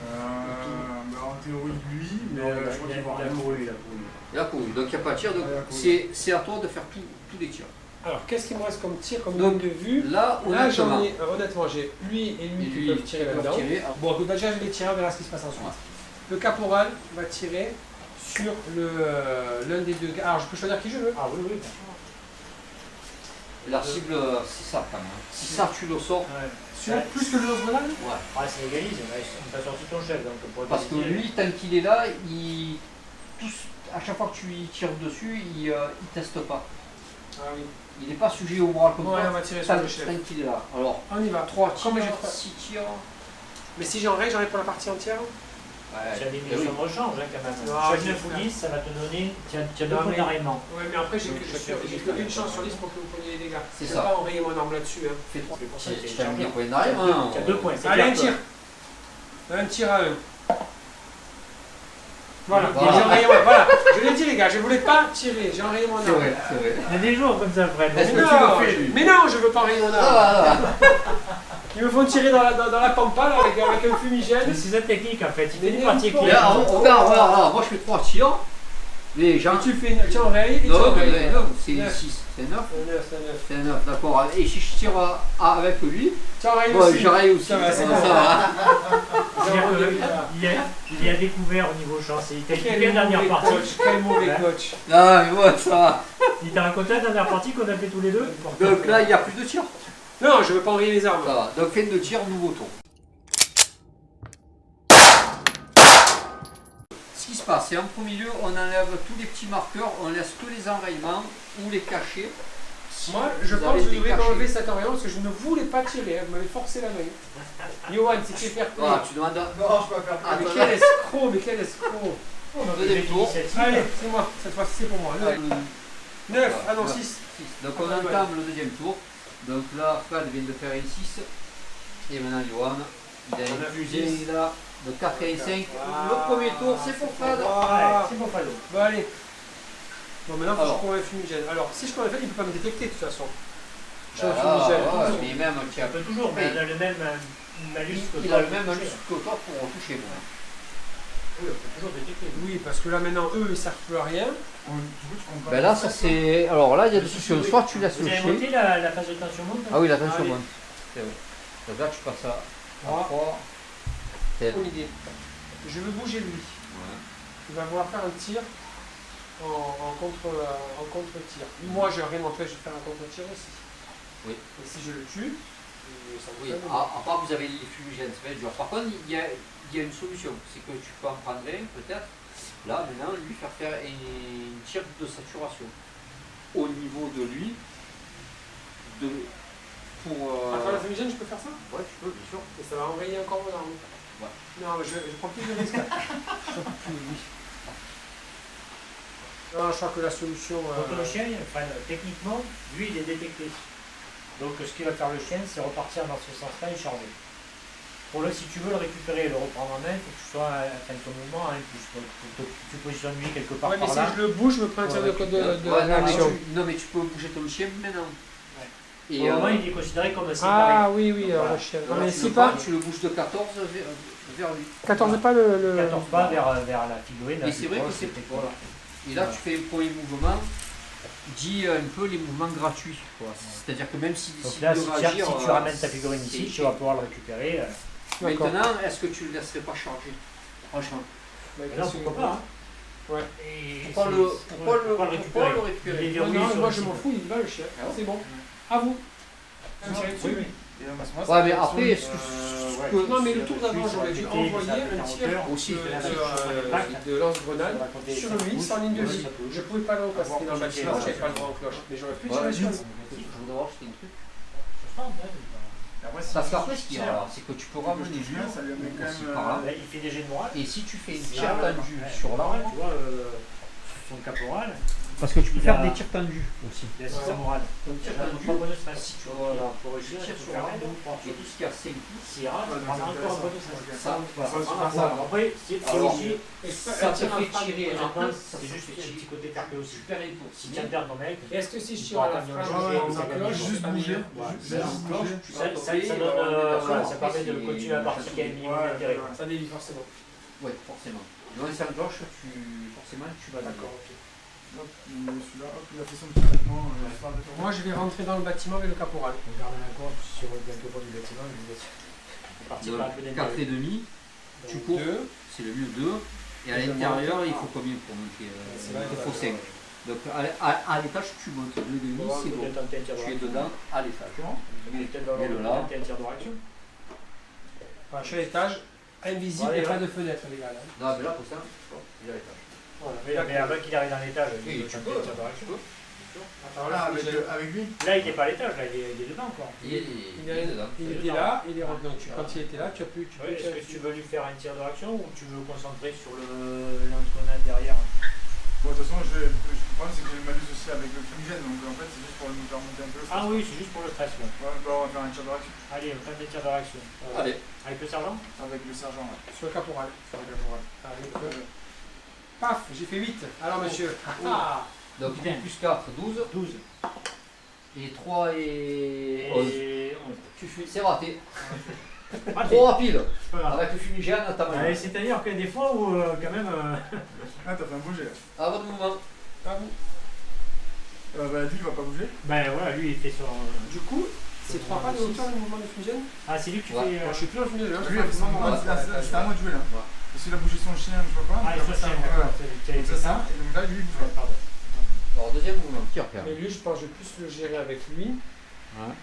Bah, en théorie, lui, mais
Non,
je crois qu'il va
il a
rien.
couru, il a couru.
Il a couru, donc il n'y a pas de tir, donc
Ah, il a couru.
c'est à toi de faire tous les tirs.
Alors, qu'est-ce qu'il me reste comme tir, comme
Donc,
ligne de vue?
Là,
Là, j'en
honnêtement,
ai, honnêtement, j'ai lui et lui
et
qui
lui,
peuvent tirer
ils peuvent
là-dedans.
tirer.
Bon, donc déjà, je vais tirer, on verra ce qui se passe ensuite.
Ouais.
Le caporal va tirer sur l'un des deux gars. Alors, je peux choisir qui je veux.
Ah oui, oui, bien sûr.
La cible, c'est ça quand même. Si ça, tu le sors.
Ouais.
Sur plus que le lance-grenade?
Ouais.
Ah, c'est égalise, on t'a sorti ton chef. Donc pour
Parce que
égaliser,
lui, tant qu'il est là, à chaque fois que tu y tires dessus, il teste pas.
Ah oui.
Il n'est pas sujet au moral comme
Ouais,
ça.
on va tirer sur le chef.
Tant qu'il est là. Alors,
On y va.
3 tirs,
Comme j'ai trois.
6 tirs.
Mais si j'en règle, j'en ai pour la partie entière?
tu as des
Eh oui.
munitions de rechange quand même.
Ah,
Chaque
je vais
9 ou
faire.
10, ça va te donner. Tu as 2
Non,
points
mais-
d'arrêtement.
Ouais, mais après, j'ai
Oui,
que
je sais, je sais.
une chance sur 10 pour que vous preniez les dégâts.
C'est
Je
ça.
peux pas enrayer mon arme là-dessus. Hein.
Fais 3.
C'est pour ça que
Tu
c'est
as mis des
chargé.
points d'arrêt. hein.
Tu as 2 points. c'est
Allez, un
clair,
tir. Un tir à 1. Voilà,
Voilà.
j'ai enrayé mon... Voilà, je l'ai dit les gars, je voulais pas tirer, j'ai enrayé mon arme.
C'est vrai, c'est vrai.
Il y a des jours comme ça, Fred.
Est-ce que
Non,
tu le fais, lui
mais non, je veux pas enrayer mon arme.
Ah,
Ils me font tirer dans la pampa là, avec un
Mais
fumigène.
c'est sa technique en fait. Il fait
Mais
des parties
n'importe
éclairées.
là, regarde, moi je fais 3 tirs. Mais j'ai
Et tu fais une, tu enrayes et tu
Non,
enrayes.
mais non, c'est
Neuf.
6. C'est 9.
C'est 9, c'est 9.
C'est 9, d'accord. Et si je tire avec lui,
Tu enrayes
bon,
aussi.
j'arrête aussi.
Ça va, c'est
Ça
bon.
va.
C'est-à-dire
Zéro
que
dégâts.
il a découvert au niveau chance. Il t'a expliqué
Quel
la dernière
mauvais
partie.
coach, quel mauvais
Ouais.
coach.
Non, mais moi, ça va.
Il t'a raconté la dernière partie qu'on a fait tous les deux.
Donc là, il n'y a plus de tirs.
Non, je veux pas enrayer les armes.
Ça va. Donc, fin de tir, nouveau tour. Ce qui se passe, c'est en premier lieu, on enlève tous les petits marqueurs, on laisse que les enrayements ou les cachets. Si
Moi, je
vous
pense
avez
que je
des
devrais
cachets.
enlever cet enrayement parce que je ne voulais pas tirer, hein, vous m'avez forcé la main. Johan, c'était fair play.
Voilà, tu demandes à...
Non, je peux pas faire
Ah,
Mais
toi,
quel escroc, mais quel escroc.
Deuxième tour.
Allez, c'est moi, cette fois-ci c'est pour moi. 9, ah non, 6.
Donc on entame le deuxième tour. Donc là, Fred vient de faire un 6. Et maintenant, Johan, il a
On a
un
vu
fusée
10.
là, de 4 et 5.
Ah.
Le premier tour, c'est pour Fred.
Ah,
C'est bon, Fado.
bon allez. Bon maintenant, faut que
Alors.
je prends un fumigène. Alors, si je prends un fumigène, il peut pas me détecter de toute façon. Je suis un
Ah,
fumigène.
ouais, mais même, tu
Tu
as
peux toujours, mais il a le même malus que
il
toi.
a le même malus que toi pour toucher.
Oui, on peut toujours détecter.
Oui, parce que là maintenant, eux, ils servent plus à rien.
Du coup, tu comptes pas.
Ben là, ça c'est. Alors là, il y a deux solutions. Soit tu laisses
Vous
le
avez
chier.
monté la phase de tension monte
Ah oui, la tension
Allez.
monte. C'est vrai. Donc là, tu passes à
3.
3.
Bonne idée. Je veux bouger lui. Il va vouloir faire un tir en contre-tir. Moi, je rien m'empêche de faire un contre-tir aussi.
Oui.
Et si je le tue, ça me
Oui,
fait mal.
à part vous avez les fumigènes, ça va être dur. Par contre, il y a une solution, c'est que tu peux en prendre un peut-être. Là, maintenant, lui faire une tir de saturation au niveau de lui. Pour.
Attends, la fumigène, je peux faire ça?
Ouais, tu peux, bien sûr.
Et ça va enrayer encore mon arme.
Ouais.
Non, mais je prends plus de risques. Non, je crois que la solution.
Donc le chien, enfin, techniquement, lui, il est détecté. Donc ce qu'il va faire le chien, c'est repartir dans ce sens-là et charger. Si tu veux le récupérer et le reprendre en main, il faut que tu sois à la fin de ton mouvement, hein, tu positionnes lui quelque part
Ouais, mais
par
si
là.
je le bouge, je me prends un tir de code de
Ouais,
réaction.
non, mais tu peux bouger ton chien maintenant.
Ouais.
Et
Au moment, il est considéré comme séparé.
Ah oui, oui,
Voilà.
le chien. Non,
voilà,
mais
tu
si
le
pas.
prends, tu le bouges de 14 vers lui.
14 pas le.
14 pas vers la figurine.
Mais c'est vrai que c'est. Voilà. Et là, tu fais un premier mouvement, dis un peu les mouvements gratuits. C'est-à-dire que même si
Donc
décide
là,
de
si
réagir,
tu ramènes ta figurine
c'est
ici, tu
chiant.
vas pouvoir le récupérer.
D'accord.
Maintenant, est-ce que tu le laisserais pas charger? Franchement.
Mais non, pourquoi pas, hein.
Ouais.
Et
Pourquoi
c'est-
le
pourquoi le récupérer Il est
récupérer?
Non,
verrouillé
non,
sur
moi
le
je m'en
site.
fous, il va le chien.
Ah ouais.
C'est bon. À vous. Vous tirez
Oui,
dessus.
oui. Et, moi, ça
Ouais, mais
va être
après,
sur-
est-ce que
ouais.
je peux-
Non, mais le tour d'avant,
Dessus,
j'aurais dû
sur la
envoyer
côté,
un
ça
tir
fait
aussi,
de lance-grenade sur lui, sans ligne de vie. Je pouvais pas le repasser dans le bâtiment, j'avais pas le droit en cloche. Mais j'aurais pu tirer sur lui.
Je voudrais voir si c'était un truc.
Après, si
Parce
tu
qu'après, ce qu'il y
tires,
a, c'est que tu peux ramener les yeux
ça lui met quand
aussi
même,
par là.
Là, il fait des jets de morale.
Et si tu fais une
Ah,
tir tendue
ouais.
sur l'arme,
Tu vois, son caporal,
parce que tu peux
Il
faire
a-
des tirs tendus aussi.
il a 6 morale.
Donc, tir
Il a
tendu,
3 bonus stress.
si tu
Voilà, pour réussir,
tires
il
sur
faut faire
l'arme,
2 ou 3.
et tout ce qui a 5 pouces,
S'il rate, il prendra encore un bonus stress.
ça, voilà.
Ça, c'est pas
Voilà.
ça.
Après, c'est
Alors,
aussi,
ça te fait tirer un
honnêtement,
peu, ça
c'est
te
juste
fait
un petit
tirer.
côté perpé aussi.
Super pour
Si tu internes ton mec,
Est-ce que si je tire à la
Ouais,
frange,
ouais,
ça cloche,
juste
c'est pas
bouger.
mieux.
Juste bouger.
ça donne, voilà, ça permet de continuer à partir qui a un minimum d'intérêt.
Ça dévie forcément.
Oui, forcément. Dans les 5 cloches, forcément, tu vas
D'accord, ok.
Hop, il est celui-là, hop, il a fait son petit traitement.
Moi, je vais rentrer dans le bâtiment avec le caporal.
On garde la courbe sur le quelque part du bâtiment, je vous laisse. Partir par un peu
Donc 4,5, tu cours, c'est le mieux 2. Et à l'intérieur, il faut combien pour monter il faut 5. Donc à l'étage, tu montes 2,5, c'est bon. Tu es dedans à l'étage.
Et
de là.
un tir de réaction.
Enfin, je suis à l'étage, invisible et pas de fenêtre, les gars. Là.
Non, mais là, pour ça, il est à l'étage.
Voilà.
Mais avant qu'il arrive dans l'étage,
Oui,
il
tu
peut
peux.
tenter un tir de réaction.
Attends,
Ah,
là,
avec lui.
Là, il n'est pas à l'étage, là, il est dedans encore.
Il est dedans.
il était là, il est revenu. Donc, quand il était là, tu as pu. Tu peux
Est-ce que
tirer
tu veux lui faire un tir de réaction ou tu veux concentrer sur l'engrenade derrière?
Bon, de toute façon, le problème c'est que j'ai le malus aussi avec le fumigène, donc en fait c'est juste pour me faire monter un peu le stress.
Ah oui, c'est juste pour le stress. Ouais.
Ouais, bah, on va faire un tir de réaction.
Allez, on fait des tirs de réaction.
Allez.
Avec le sergent?
Avec le sergent, ouais.
Sur le caporal.
Sur le caporal.
Allez, paf, j'ai fait 8. Alors, monsieur. Ah,
Donc plus 4, 12.
12.
Et 3 et 11.
Et 11.
C'est raté.
Raté.
Trop rapide.
Pas grave.
Avec le fumigène, t'as mal.
C'est-à-dire qu'il y a des fois où, quand même.
Ah, t'as fait un bouger là.
À votre mouvement.
à vous.
Bah, lui il va pas bouger.
Ben voilà, lui il fait son.
Du coup, c'est 3 pas de hauteur le mouvement de fumigène.
Ah, c'est lui que tu
Ouais.
fais.
Je suis plus dans le fumigène.
Lui, il a fait son mouvement, c'était à moi de jouer là. Parce qu'il a bougé son chien, je vois pas.
Ah, il
a
faut
fait
ça,
voilà.
c'est
C'est ça, et donc là, lui, il bouge.
Pardon.
Alors deuxième mouvement. Tire quand
Mais
même.
lui, je pense que je vais plus le gérer avec lui.
Ouais.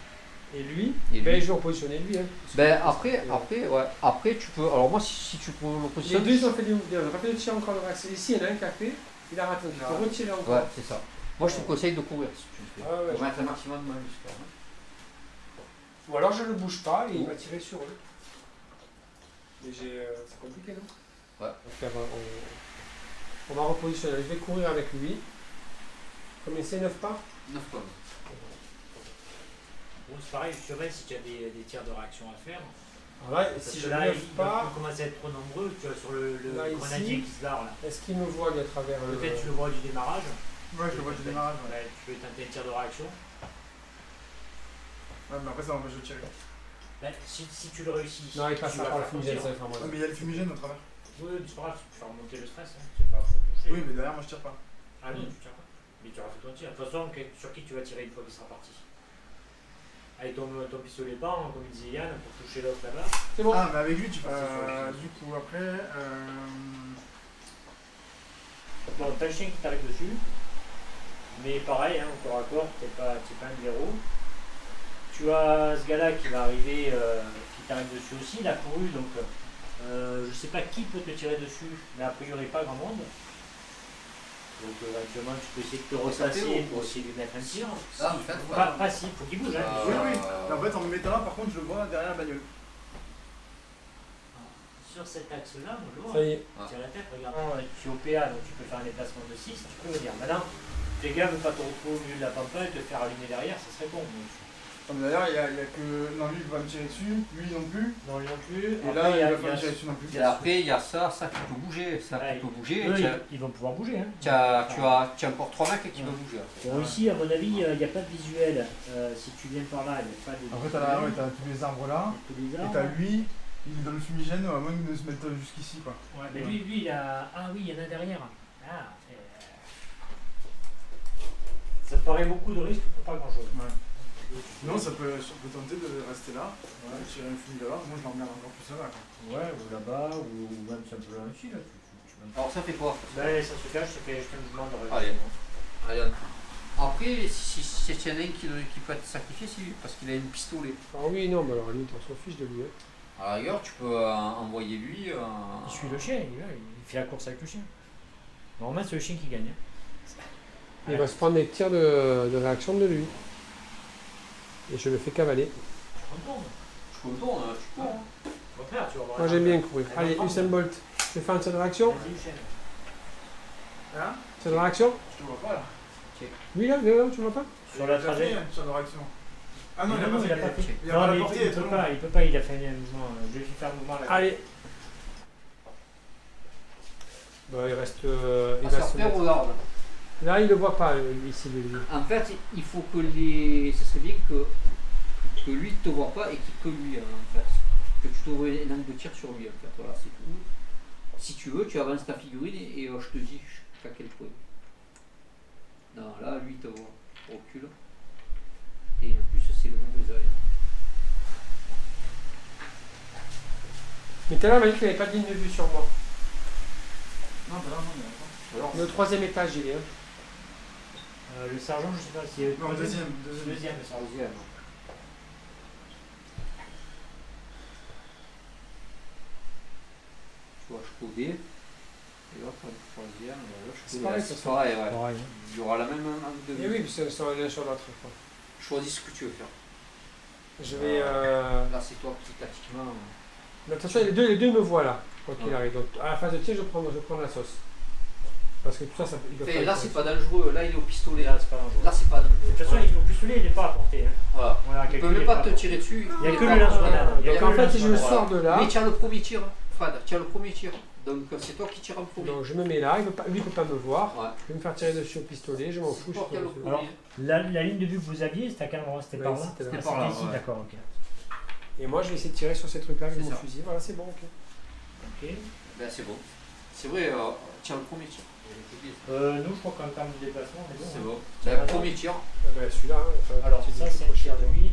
Et lui,
Et
ben,
lui.
je vais repositionner lui. Hein.
Ben après tu peux. Alors moi si tu peux le
Les
positionner.
deux, ils ont fait des on n'a pas fait de tir encore de race. Ici, il y en a un qui a fait, il a raté. Il faut retirer encore.
Ouais, c'est ça. Moi je te conseille de courir si tu le fais.
Ah ouais,
Pour mettre un maximum de malus. Quoi, hein.
Ou alors je le bouge pas et il va tirer sur eux. Mais c'est compliqué, non?
Ouais.
On va repositionner. Je vais courir avec lui. Combien c'est 9 pas?
9 pommes.
Bon, c'est pareil, je surveille si tu as des tirs de réaction à faire.
Alors là,
Parce
si
que
je
là,
ne lève
il
pas,
commence à être trop nombreux, tu vois, sur le
Là, ici.
grenadier qui se barre là.
est-ce qu'il me voit lui à travers le.
Peut-être tu le vois du démarrage.
Ouais, je le vois du démarrage. Ouais.
Ouais, tu peux tenter un tir de réaction.
Ouais, mais après, ça m'empêche de tirer.
Ben, si tu le réussis.
Non, il passe
tu vas
par le
faire
fumigène,
ton
ça
tir.
va faire
Ouais,
mal.
mais il y a le fumigène au travers.
Oui, c'est pas grave, tu peux faire remonter le stress. Hein. C'est pas pour toucher.
Oui, mais derrière, moi je tire pas.
Ah non, tu tires pas. Mais tu auras fait ton tir. De toute façon, sur qui tu vas tirer une fois qu'il sera parti? Avec ton pistolet pan, comme disait Yann, pour toucher l'autre là-bas.
C'est bon.
Ah, mais avec lui, tu
Ah, c'est
du coup, après.
Bon, t'as le chien qui t'arrive dessus. Mais pareil, hein, au corps à corps, t'es pas un blaireau. Tu as ce gars-là qui va arriver, qui t'arrive dessus aussi, il a couru, donc je sais pas qui peut te tirer dessus, mais a priori pas grand monde. Donc éventuellement tu peux essayer de te replacer pour essayer de lui mettre un tir.
Ah, en fait,
Pas si, faut qu'il bouge. Hein,
Ah,
Oui,
bien sûr.
oui. Mais en fait, en me mettant là, par contre, je le vois derrière la bagnole.
Sur cet axe-là, on le voit.
Ça y est.
Tire la tête, regarde. Tu es au PA, donc tu peux faire un déplacement de 6, tu peux venir. Maintenant, fais gaffe de pas te retrouver au milieu de la pampa et te faire allumer derrière, ça serait con.
Comme d'ailleurs, il y a que. Non, lui, il va me tirer dessus, lui non plus.
Non, lui non plus.
Et
Après,
là, il va
y a-
pas me tirer dessus non plus.
Et après il y a ça qui peut bouger, ça
Ouais,
qui peut bouger.
eux,
Tu as-
ils vont pouvoir bouger. Hein.
tu as encore 3 mecs qui peuvent bouger. après.
Bon, ici, à mon avis, il n'y a pas de visuel. Si tu viens par là, il n'y a pas de
Après,
visuel.
t'as tous les arbres là.
Tous les
Et
arbres.
t'as lui, il est dans le fumigène, à moins qu'il ne se mette jusqu'ici, quoi.
Ouais, mais lui, il a. Ah oui, il y en a derrière. Ah, ça te paraît beaucoup de risques pour pas grand chose.
Ouais. Non, ça peut tenter de rester là, de tirer un fusil là-bas. Moi, je l'emmerde encore plus là, quoi.
Ouais, ou là-bas, ou même simplement ici. Là,
Alors ça fait quoi?
Ben, ça se cache, je fais un mouvement de
Allez.
réaction.
Allez. Après, si y en a un qui peut être sacrifié, c'est lui, parce qu'il a une pistolet.
Ah oui, non, mais alors lui, on s'en fiche de lui. Hein.
À la rigueur, tu peux envoyer lui.
Il suit le chien, il est là, il fait la course avec le chien. Normalement, c'est le chien qui gagne. Hein.
Il va se prendre des tirs de réaction de lui. Et je le fais cavaler.
Tu retournes.
Je contourne, tu cours.
Au contraire, tu vas voir.
Moi j'aime bien courir. Allez, Usain Bolt. Je vais faire un tir de réaction.
Vas-y, Usain.
Hein?
Tir de réaction.
Je te vois pas là.
Lui là, tu vois pas?
Sur la
Il a déjà fait
trajet.
un tir de réaction. Ah non,
Non,
il a
non,
pas
il a pas
fait.
fait.
Il a
Non,
pas
mais
la portée,
il peut
trop
pas,
long.
il peut pas, il a fait un mouvement. Je vais lui faire un mouvement là.
Allez. Bah, il reste. Il
Ah,
va
ça
se
fait
mettre.
regarde.
Là, il le voit pas ici, lui.
En fait, il faut que ce serait bien que lui ne te voit pas et que lui, en fait. Que tu trouves un angle de tir sur lui, en fait. Voilà, c'est tout. Si tu veux, tu avances ta figurine et je te dis jusqu'à quel point. Non, là, lui, il te voit. Recule. Et en plus, c'est le mauvais œil.
Mais tout à l'heure, il m'a dit qu'il n'avait pas de ligne de vue sur moi.
Non, bah là, non, mais attends.
Alors,
Mais au 3e étage, il est. Hein.
Le sergent, je sais pas si.
Non, le deuxième.
Deuxième, le sergent.
deuxième. Tu vois, je codais. Et l'autre, le troisième. Là, je
C'est
codais.
pareil,
C'est
ça, ça.
pareil, ouais.
Pareil.
Il y aura la même angle de
Et
vue.
oui, c'est sur l'un sur l'autre. Quoi.
Choisis ce que tu veux faire.
Je vais.
Là, c'est toi qui, tactiquement.
Mais attention, les deux me voient là, quoi qu'il
Ouais.
arrive. Donc, à la phase de tir, je prends la sauce. Parce que tout ça, il doit
Là,
être-
c'est pas dangereux. Là, il est au pistolet.
Là, c'est pas dangereux.
Là, c'est pas dangereux.
De toute façon, au pistolet, il n'est pas à portée. Hein.
Voilà.
On l'a
Il peut
calculé,
même pas
à
te
portée.
tirer dessus.
Il n'y a
est
que
pas-
le lance-grenade. Il y a
Donc
que
en
le
fait, si je
lance-grenade.
sors de là,
Mais tu as le premier tir, Fred. Tu as le premier tir. Donc, c'est toi qui tires en premier.
donc je me mets là, lui ne peut pas me voir.
Ouais.
Je vais me faire tirer dessus au pistolet, je m'en
C'est
fous.
toi qui as le
Je...
premier.
Alors, la ligne de vue que vous aviez, c'était à quel endroit? C'était
Ouais,
par là?
c'était là.
Ah,
C'était par là,
ici,
ouais.
d'accord, ok.
Et moi, je vais essayer de tirer sur ces trucs-là avec
C'est
mon
ça.
fusil. Voilà, c'est bon, ok.
Ok.
Ben, c'est bon. C'est vrai, tu as le premier tir.
Nous, je crois qu'en termes de déplacement, on est bon.
C'est
hein.
bon.
Ça va,
Premier tir.
Ah ben, celui-là, hein, enfin,
Alors,
tu dis
ça,
que
c'est un
faut
tir
tirer.
de lui.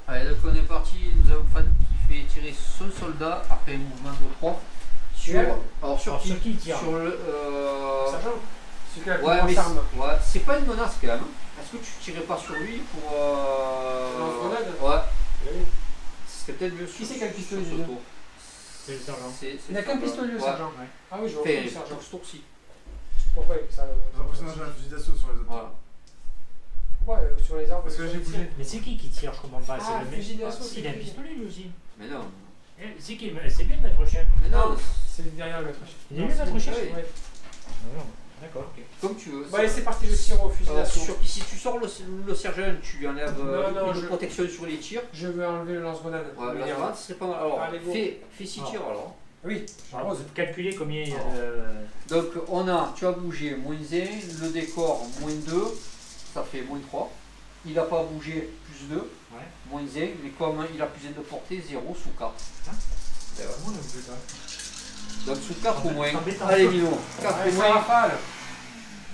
Allez, donc on est parti. Nous avons Fred qui fait tirer son soldat après un mouvement de 3. Sur,
Ouais.
alors, sur
Alors,
qui
sur qui il tire?
Sur le.
Sergent, celui qui a la plus
Ouais,
grosse
mais
arme.
ouais, c'est pas une menace quand même. Est-ce que tu tirais pas sur lui pour.
Lance-grenade
Ouais.
Oui.
C'était peut-être mieux
Qui
sur
c'est qui a le pistolet,
sur ce
lui
tour.
C'est le sergent.
Il n'a qu'un pistolet, le
Ouais.
sergent.
Ouais.
Ah oui, je vois
Fait,
le sergent.
pour ce tour-ci.
Pourquoi ça
J'ai l'impression que j'ai un fusil d'assaut sur les autres.
Voilà.
Pourquoi sur les armes
Parce que j'ai bougé.
Mais c'est qui tire? Je comprends pas.
Ah,
C'est le
fusil
mec.
d'assaut,
Il a un
c'est qui
pistolet lui aussi.
Mais non.
C'est qui? C'est bien le maître chien.
Mais non.
C'est derrière le maître.
Il est lui, le maître chien?
Oui.
Ouais.
D'accord, ok.
Comme tu veux.
Bon, allez, c'est parti, je tire au fusil
Alors,
d'assaut.
si tu sors le sergent, tu lui enlèves
Non,
une
je-
protection sur les tirs.
Je veux enlever le lance-grenade.
Ouais,
Il
la
est
droite, c'est pas mal. Alors,
Allez, go.
fais 6
Alors.
tirs alors.
Oui,
Alors,
j'arrose.
vous calculez combien il y a
Donc, tu as bougé moins 1, le décor moins 2, ça fait moins 3. Il n'a pas bougé plus 2,
Ouais.
moins 1, mais comme il a plus 1 de portée, 0 sous 4.
Hein
Ben ouais.
Comment on a fait ça?
Donc, sous 4 ou moins.
C'est embêtant.
Allez, Mino, 4
Allez,
ou
ça
moins.
rafale.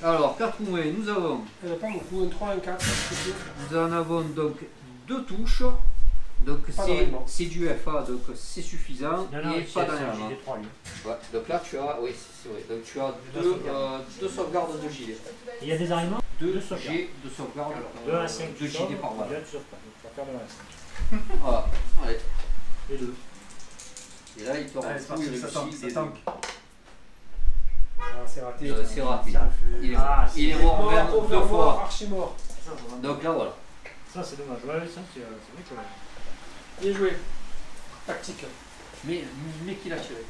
Alors, 4 ou moins, nous avons.
Pas beaucoup, un 3, un 4.
Nous en avons donc 2 touches. Donc
Pas d'enlèvement.
c'est du FA, donc c'est suffisant.
Non, non,
et pas
c'est un
d'enlèvement.
JD3 lui.
Ouais, donc là tu as, oui c'est vrai, donc tu as
Deux
deux,
sauvegardes.
deux sauvegardes de gilet.
Il y a des arrivements?
2
Deux sauvegardes.
G de sauvegarde
Alors, 2 à 5
de gilet par balle.
Là, tu sauves pas. Donc, tu vas faire 2 à 5.
Voilà, allez.
Les deux.
Et là il te
Allez, c'est parti,
il
ça
réussit
tank,
les
ça
deux.
tank.
Ah, c'est raté.
C'est raté.
Ça fait-
Il est,
Ah,
il est
c'est
mort même
Mort,
2
mort,
fois.
archi mort.
Donc là voilà.
Ça, c'est dommage. Ouais, ça, c'est vrai que.
Bien joué. Tactique.
Mais qu'il a tiré.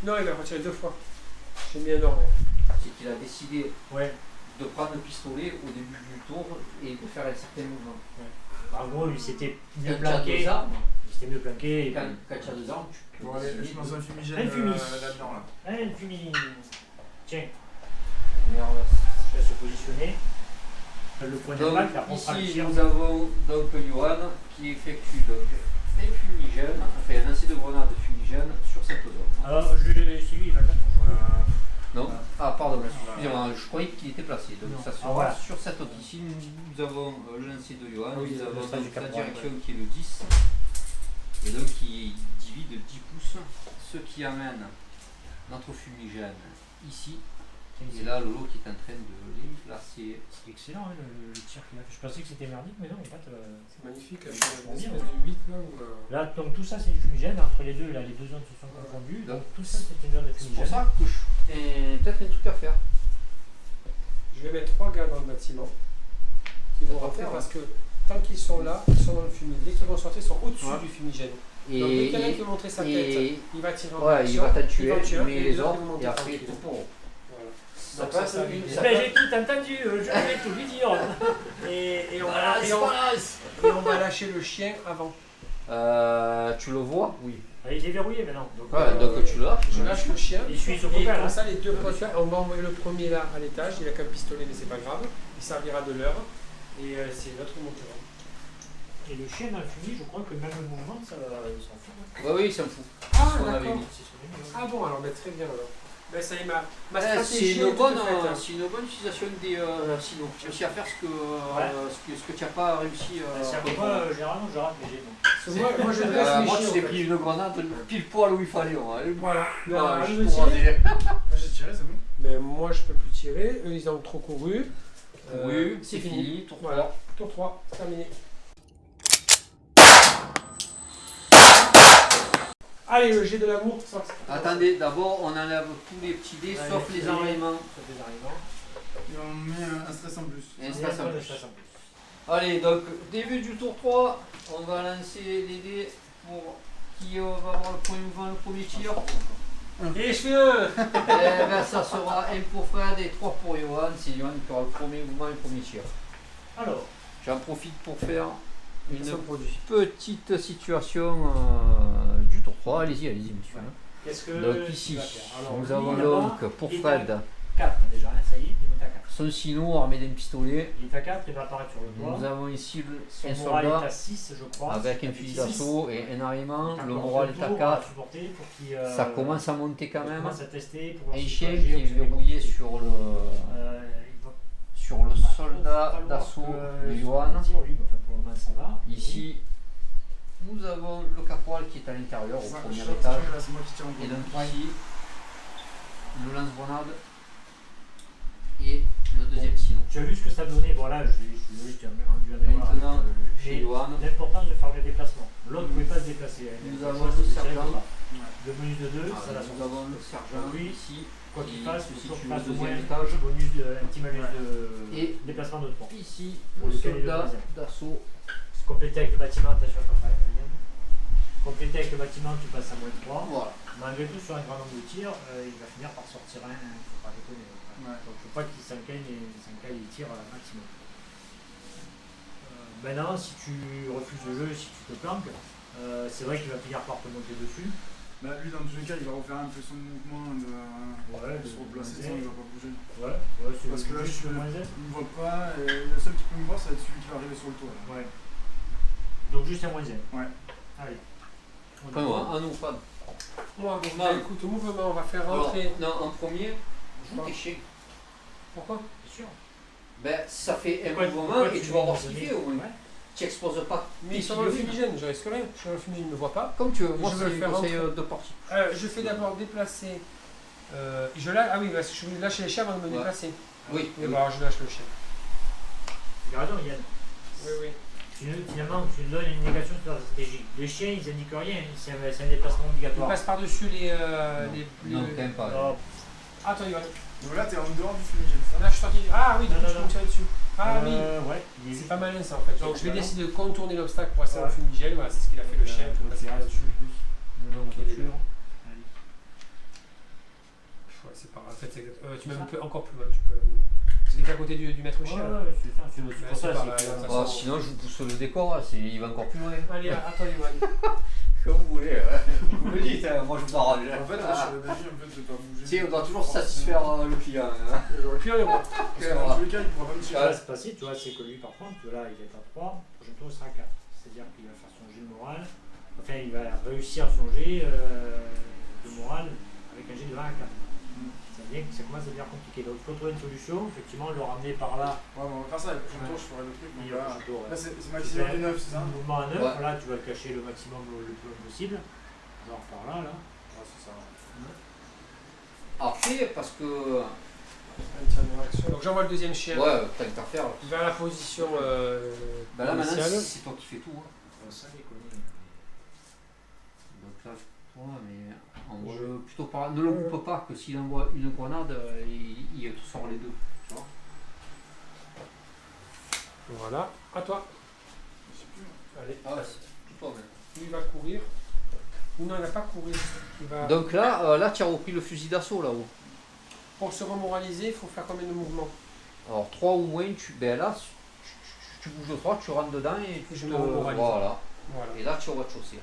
Non, il a retiré 2 fois. J'ai mis un ordre.
C'est qu'il a décidé
Ouais.
de prendre le pistolet au début du tour et de faire un certain mouvement.
En gros, lui, c'était mieux
Quand tu as
planqué.
2 armes,
Il s'était mieux planqué. Et
quand,
puis-
quand tu as 2 armes, tu peux
Bon, allez, je
décider
lance
de-
un fumigène
Un fumis.
là-dedans là.
Allez, le fumier. Tiens,
Merde.
je vais se positionner. Le point de
Donc
balle, après on fera le
ici
tir.
nous avons donc Johan qui effectue donc un fumigène, enfin un lancer de grenade fumigène sur cette zone.
Alors, je l'ai suivi, il va le mettre.
Voilà.
Non Ah pardon, excusez-moi, je croyais qu'il était placé. Donc
Non.
ça sera
Ah, voilà.
sur cette autre. Ici nous avons le lancer de Johan,
Ah oui,
nous
le
avons
stage
donc
du
la
caporal,
direction qui est le 10 et donc qui divise de 10 pouces, ce qui amène notre fumigène ici. Et là Lolo qui est en train de les placer.
C'est excellent hein, le tir qu'il a fait. Je pensais que c'était merdique, mais non, en fait.
C'est magnifique.
Bon,
Une
bien,
espèce de 8 là.
Là, donc tout ça, c'est du fumigène. Entre les deux, là, les deux zones se sont confondues. Donc tout ça, c'est une zone de
C'est
fumigène.
pour ça que peut-être un truc à faire.
Je vais mettre 3 gars dans le bâtiment qui vont rentrer parce que tant qu'ils sont là, ils sont dans le fumier. Dès qu'ils vont sortir, ils sont au-dessus
Ouais.
du fumigène.
Et,
Donc dès qu'il y en a un qui va montrer sa tête, il va tirer en
ouais, il
direction,
va t'en tuer,
il va tuer un,
mais
et
les
vont
autres,
monter
et après
tranquille.
tout pour eux.
Voilà.
Ça
Donc ça,
passe,
ça,
lui,
ça
ça
Ben, j'ai tout entendu, je vais tout lui dire.
Et on
Voilà,
va,
c'est
et on-
balance.
et on va lâcher le chien avant.
Tu le vois? Oui.
Ah, il est verrouillé maintenant. Donc,
Ouais, donc tu l'as.
Je lâche le chien.
il suit son
Et
copain.
comme
là.
ça, les deux potes, on va envoyer le premier là à l'étage. Il a qu'un pistolet, mais c'est pas grave. Il servira de l'heure. Et c'est notre monteur.
Et le chien dans le fumier, je crois que même le mouvement, ça va s'en fout.
Ouais, oui, il s'en fout.
Ah,
Ce qu'on avait
d'accord.
mis.
C'est ce que j'ai mis, ouais.
Ah bon, alors ben, très bien alors. Ben ça y est, ma
C'est
stratégie
une,
est
bonne,
toute faite, hein.
c'est une bonne utilisation des sinos. Tu réussis à faire ce que, ce que tu n'as pas réussi
C'est à peu
contre
près, généralement, je rate les jets. donc.
Parce que moi je laisse
moi,
lécher,
tu
en
t'es
fait.
pris une grenade pile poil où il fallait. Ouais.
Voilà.
Voilà,
Je
juste
veux
pour
tirer.
raser.
J'ai tiré, c'est bon.
Ben, moi je peux plus tirer, eux ils ont trop couru.
Oui, c'est fini. Tour 3.
Voilà, tour 3, c'est terminé. Allez, le jet de l'amour, ça.
Attendez, d'abord on enlève tous les petits dés
Ouais,
sauf les enrayements.
Sauf les enrayements.
Et on met un stress en plus.
Et un
Et
stress en
un
plus.
stress en plus.
Allez, donc début du tour 3, on va lancer les dés pour qui va avoir le premier mouvement, le premier tir.
Et je fais un.
Eh ben, ça sera 1 pour Fred et 3 pour Johan. C'est Johan qui aura le premier mouvement et le premier tir.
Alors,
J'en profite pour faire une
Son produit.
petite situation du tour 3. Allez-y, allez-y, monsieur.
Ouais. qu'est-ce que
Donc
tu
ici,
vas faire? Alors,
nous
lui,
avons
là-bas,
donc pour
il est
Fred
à 4 déjà, hein, ça y est, il est monté à 4.
son sino armé d'un pistolet.
Il est à 4, il va apparaître sur le toit.
Nous avons ici un
Son moral est
soldat
à 6, je crois.
avec un fusil d'assaut et un arriment.
Donc,
Le
encore
moral
deux
est à
tours
4.
supporter pour qu'il,
Ça commence à monter quand
il
même.
commence à tester pour voir
Un
s'il
chien
peut
qui
agir,
est
ou s'il est
verrouillé
compliqué.
sur le
Il va
soldat
falloir
d'assaut
que
de
je
Johan.
tire, lui, mais enfin, pour le moment ça va.
Ici, nous avons le caporal qui est à l'intérieur, au
Ça,
premier
je
étage.
tire, là, c'est moi qui tire en
Et
premier.
donc ici, le lance-grenade et le deuxième sino.
Tu as vu ce que ça donnait, voilà, je suis désolé, je t'ai rendu un erreur.
Maintenant,
Mais
chez Johan,
l'importance de faire le déplacement. L'autre ne pouvait pas se déplacer.
Nous
La
avons
chose,
le
c'est qu'il
sergent.
tirait pas. Le bonus de 2, ça la
nous
sortie.
avons le sergent
Oui.
ici,
Quoi
qui
qu'il fasse,
se
il faut
situe
qu'il
au
fasse au moins
deuxième étage.
un petit malus
Ouais.
de
Et
déplacement de 3.
ici,
Pour
le
lequel il est
soldat
deuxième.
d'assaut.
Se compléter avec le bâtiment, attention à pas compléter avec le bâtiment, tu passes à moins 3.
Voilà.
Malgré tout, sur un grand nombre de tirs, il va finir par sortir un. Faut pas déconner.
Ouais.
Donc, il ne faut pas qu'il s'encaille et il tire maximum. Maintenant, si tu refuses le jeu, si tu te planques, c'est vrai qu'il va finir par te monter dessus.
Bah, lui, dans tous les cas, il va refaire un peu son mouvement de
Ouais,
se replacer,
de
sinon il va pas bouger.
Ouais, c'est
Parce que là,
juste
je
le moins Z.
Il me voit pas, et le seul qui peut me voir, ça va être celui qui va arriver sur le toit. Là.
Ouais. Donc juste un moins Z.
Ouais.
Allez.
Enfin, un ou pas.
Moi, bon,
Non.
bah, écoute, au mouvement, on va faire
Alors,
rentrer.
non, en premier, joue tes chiens.
Pourquoi?
Bien sûr.
Ben, ça fait un
Pourquoi-
mouvement
pourquoi
et
tu
tu vas voir
veux
ce qu'il
donner
fait au moins.
Ouais.
Tu exposes pas.
Mais
tes
ils sont dans le
figurines.
fumigène, je risque rien. Je suis dans le fumigène, il ne me voit pas.
Comme tu veux. Moi,
Je veux
c'est
le faire
conseil
rentrer.
de partie.
Je fais d'abord déplacer. Je lâche. Ah oui, parce que je vais lâcher les chiens avant de me
Ouais.
déplacer.
Oui.
Et bah, alors, je lâche le chien.
Il a raison, Yann.
Oui, oui.
Finalement, tu donnes une indication sur la stratégie. Les chiens, ils indiquent rien. C'est un déplacement
Il
obligatoire.
passe par-dessus les.
Non, quand même pas.
Oh,
Attends, il va.
Donc là, t'es en dehors du fumigène, ça.
Là, je suis sorti. Ah oui, du
Non,
coup,
non,
tu peux me
non.
tirer dessus. Ah oui.
Ouais. il est
C'est
juste-
pas malin ça en fait. Donc je vais
Voilà.
décider de contourner l'obstacle pour rester dans le
Ouais.
fumigène. Voilà, c'est ce qu'il a fait le chien.
Tu
Tout
vas
passer
tirer
par-dessus.
Le nombre de voitures. Allez.
Ouais, c'est pas grave. En fait, c'est exact. Tu mets un peu encore plus loin. Tu peux. C'est à côté du maître chien. là.
Ouais, c'est ça. C'est
Mais
pour
c'est
ça.
pas
c'est
mal,
que-
ça.
Ah, sinon, je vous pousse le décor, là, il va encore plus loin.
Allez, attends, Yoann.
Comme vous voulez, vous me dites, moi je vous arrange.
En fait, là, je suis réveillé, en fait, de pas bouger.
Si, on doit toujours satisfaire le client. Hein.
J'aurais pu aller moi.
Parce que dans tous les cas, il pourra pas me
Ce qui
tirer.
va se passer, tu vois, c'est que lui, par contre, là, il est à 3, le prochain tour, il sera à 4. C'est-à-dire qu'il va faire son jet de morale, enfin, il va réussir son jet de morale avec un jet de 20 à 4. Ça commence à devenir compliqué. Donc, il faut trouver une solution, effectivement, le ramener par là.
Ouais, mais on va faire ça. Le prochain tour, je ferai le truc.
Il
Donc
y a
là,
le tour, ouais.
là, c'est maximum de 9, c'est ça?
Un mouvement à 9,
Ouais.
là, tu vas le cacher le maximum le plus long possible. Genre par là, là.
Ouais, c'est ça.
Après, parce que.
Donc j'envoie le deuxième chien
Ouais, t'as qu'à faire. Là.
vers la position
Ben là, maintenant,
initiale.
c'est toi qui fais tout. Hein.
Ça déconne.
Donc là, toi, mais envoie-le plutôt par. Ne le coupe pas, que s'il envoie une grenade, il sort les deux. Tu vois.
Voilà, à toi.
Je sais plus.
Allez,
Ah ouais, c'est toi même.
lui il va courir. Ou non, il va pas courir. Il va...
Donc là, tu as repris le fusil d'assaut là-haut.
Pour se remoraliser, il faut faire combien de mouvements?
Alors 3 ou moins, ben là, tu bouges 3, tu rentres dedans et tu
Je
te.
me remoralise.
Voilà.
Voilà.
Et là, tu es au rez-de-chaussée.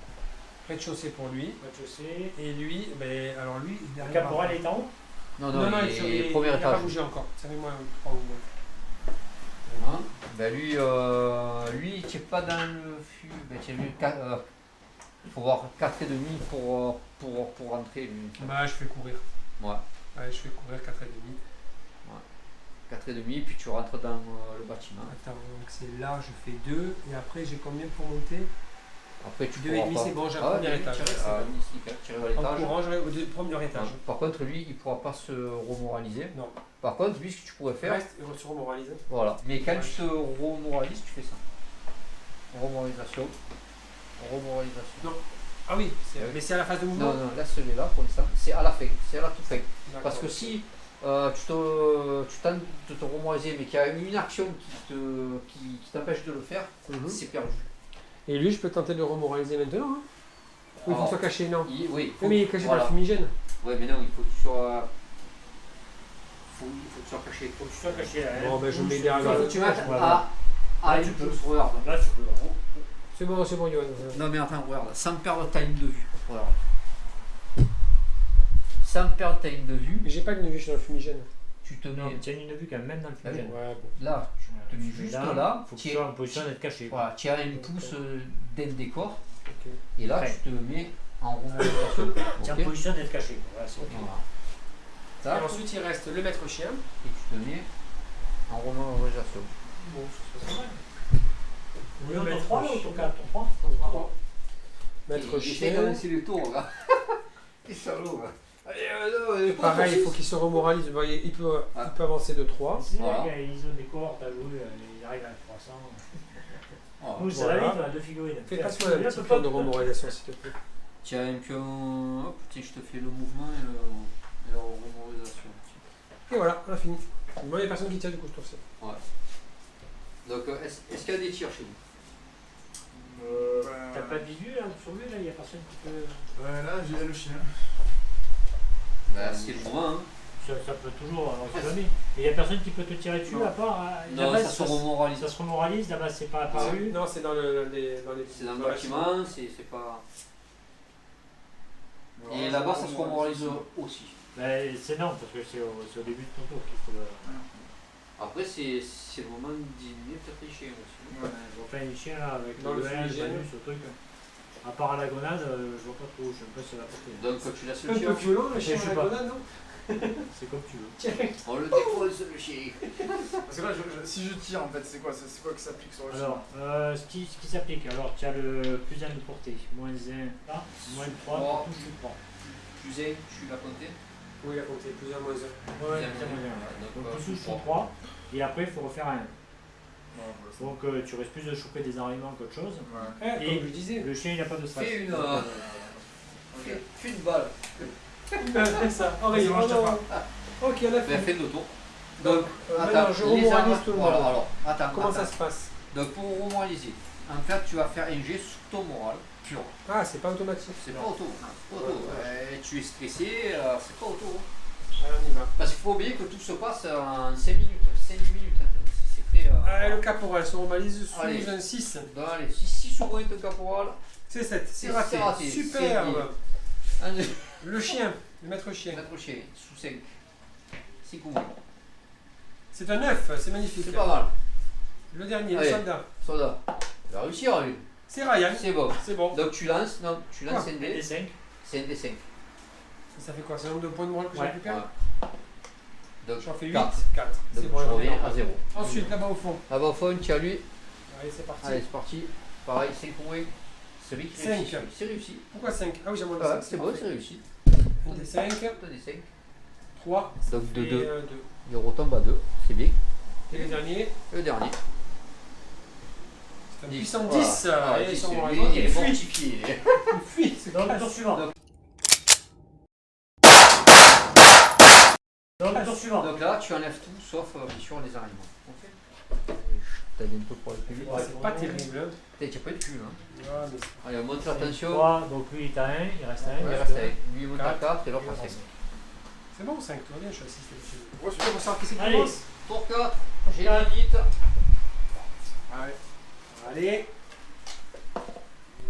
Rez-de-chaussée pour lui.
Rez-de-chaussée.
Et lui, ben, alors lui, il
Le
arrive
caporal
à-
est en haut.
Non,
Non, non,
il est
il
premier
n'a pas
étage.
bougé encore. Ça fait moins 3 ou moins.
Voilà. Ben lui, il tient pas dans le fût. Ben, il faut voir 4,5 pour rentrer lui.
Bah, je fais courir.
Ouais.
Allez, je fais courir 4,5.
4,5, puis tu rentres dans le bâtiment.
Attends, donc c'est là, je fais 2. Et après, j'ai combien pour monter?
Après, tu
2,5,
pourras
c'est bon, j'ai un
Ah,
premier
oui,
étage.
tirer,
C'est bon.
nickel, tirer à
En
l'étage.
courant, j'aurai au premier étage.
Par contre, lui, il ne pourra pas se remoraliser.
Non.
Par contre, lui, ce que tu pourrais faire,
Reste et sur moraliser.
voilà. Mais quand
Ouais.
tu te remoralises, tu fais ça. Remoralisation. Remoralisation.
Ah oui,
Ah oui.
mais c'est à la phase de mouvement.
Non, non, là, celui-là, pour l'instant, c'est à la fin. C'est à la toute fin.
D'accord.
Parce que si tu tentes de te remoraliser, mais qu'il y a une action qui t'empêche de le faire,
Mhm.
c'est perdu.
Et lui, je peux tenter de le remoraliser maintenant. Hein. Ou il faut
Alors,
que soit caché, non.
Oui,
Oui, mais il est caché
voilà.
par le fumigène.
Ouais, mais non, il faut que tu sois. Il faut que tu sois caché.
Faut que tu sois caché là.
Bon, ben, je mets
Il
derrière.
faut que tu mettes
Voilà.
à
Là,
une
tu peux.
pouce, regarde.
Là, tu peux.
C'est bon, Yoann.
Non mais attends, regarde, sans perdre ta ligne de vue. Regarde. Sans perdre ta ligne de vue,
Mais j'ai pas une vue sur le fumigène.
tu te
Non,
mets
tiens une vue quand même dans le
Ah oui.
fumigène.
Ouais, bon.
là, tu te mets juste là,
Faut que
tu
tu
es-
sois en position d'être caché.
voilà, tu as une pouce d'un décor,
Ok.
et là
Ouais.
tu te mets en remoralisation.
Tu es en
Ok.
position d'être caché. Voilà, c'est ok.
Voilà.
Et
Ça,
ensuite, il reste le maître chien.
et tu te mets en remoralisation.
Bon, ça se passe
Ou le 3 ou ton 4 3
Maître
Il essaie
chien.
d'avancer les tours, là. Les salauds, là. Allez,
Pareil, il faut qu'il se remoralise. Bon, il peut avancer de 3.
C'est
Voilà.
vrai qu'ils ont des cohortes à jouer, ils arrivent à 300.
Voilà.
Nous, ça
Voilà.
va vite, on a 2 figurines.
Fais passe-moi un petit plan de remoralisation, s'il te plaît.
Tu as un pion, hop, tiens, je te fais le mouvement et la remoralisation.
Et voilà, on a fini. Moi, il n'y a personne qui tire du coup, je trouve ça.
Donc, est-ce qu'il y a des tirs chez vous?
T'as pas de visu là, sur lui, là, il n'y a personne qui peut.
Ouais, là, j'ai le chien.
Bah, c'est le moment, hein.
Ça peut toujours, on sait jamais. Et il n'y a personne qui peut te tirer dessus
Non.
à part.
Non,
là-bas,
ça se remoralise.
ça se remoralise, là-bas c'est pas apparu.
Non, c'est dans les.
C'est dans le bâtiment, c'est pas. Et là-bas, ça se remoralise aussi.
Ben, c'est non, parce que c'est au début de ton tour qu'il faut le.
Après, c'est le moment d'éliminer peut-être les chiens aussi.
Ouais.
Enfin, les chiens là, avec
Dans le
le L, le
fumigène.
bonus, ce truc. À part à la gonade, je vois pas trop, je sais pas si ça va porter.
Donc, tu laisses
Un
le
peu
chien,
violent, le chien
Je sais
à la
pas.
gonade, non?
C'est comme tu veux.
on le défonce le chien.
Parce que là, si je tire, en fait, c'est quoi que ça applique sur le chien?
Alors, ce qui s'applique, alors tu as le plus 1 de portée, moins 1 là, moins 3,
Trois.
touche sur 3.
Tu sais, tu l'as compté?
Oui, il a compté plus ou moins 1.
Ouais,
Bien,
c'est
bien.
moins 1.
Donc,
Donc tu touches
trois.
sur 3, et après il faut refaire un 1.
Non, voilà,
Donc tu risques plus de choper des enrayements qu'autre chose.
Ouais.
Comme
Et
je le disais.
le chien il n'a pas de stress.
Fais une,
Donc,
Fais une balle.
C'est ça. Oh,
Vas-y, mange ta part.
Ok, on a
Ben,
fait.
fais le tour. Donc,
maintenant, je
les
remoralise
armes-
tout le
voilà,
monde.
alors, attends,
Comment
attends.
ça se passe?
Donc, pour remoraliser, en fait, tu vas faire un jet sous ton moral pur.
Ah, c'est pas automatique.
C'est pas auto. C'est pas auto. Tu es stressé, c'est pas auto.
Allez, on y va.
Parce qu'il faut oublier que tout se passe en 5 minutes. 5 minutes. Hein. C'est très.
Allez, le caporal se remoralise
Allez.
sous un 6.
Bon, allez, si souvent de caporal.
C'est 7. C'est
C'est
raté.
raté.
Superbe.
Un
Le chien, le maître chien.
Maître chien, sous 5. C'est cool.
C'est un 9, c'est magnifique.
C'est pas mal.
Le dernier, le
Allez.
soldat.
Soldat. Il va réussir, lui.
C'est Ryan.
C'est bon.
C'est bon.
Donc, tu lances. Non, tu lances
Quoi
un
et
dé.
des 5.
C'est un dé 5.
Ça fait quoi? C'est le nombre de points de morale que je
Ouais.
récupère?
Voilà. Donc,
J'en fais 8.
4.
4.
Donc,
C'est bon,
je
j'en ai
reviens
un.
à 0.
Ensuite, là-bas au fond.
Là-bas au fond, tu as lui.
Allez, c'est parti.
Allez, c'est parti. Pareil, 5 points. C'est lui qui
Cinq.
réussit. C'est réussi.
Pourquoi 5? Ah oui, j'ai moins de
Ah,
5.
c'est bon, c'est réussi.
Un des 5.
Toi, des 5.
3.
Donc, de 2.
2.
Il retombe à 2. C'est bien.
Et le dernier,
Le dernier.
c'est un
10.
puissant
Voilà.
10.
Ah,
Et ils
10,
sont
lui,
morts.
il est
Il fuit.
mortifié.
Il fuit. C'est
Donc,
classe.
tour suivant.
Donc-
Donc, tour suivant.
Donc là, tu enlèves tout sauf bien sûr les aliments. Ok. T'as un peu pour le plus vite.
Ouais, c'est pas terrible. Hein.
T'as pas de cul, hein.
Ouais, mais
Allez, on monte la tension.
3, donc lui il est à 1, il reste 1.
Il reste avec. Lui, il monte à 4 et l'autre à 5.
c'est bon, 5. Tout va bien, je suis assisté dessus.
Ouais,
Tu veux savoir qui c'est qui
Allez.
commence?
Tour 4. J'ai
quatre.
limite.
Allez.
Allez.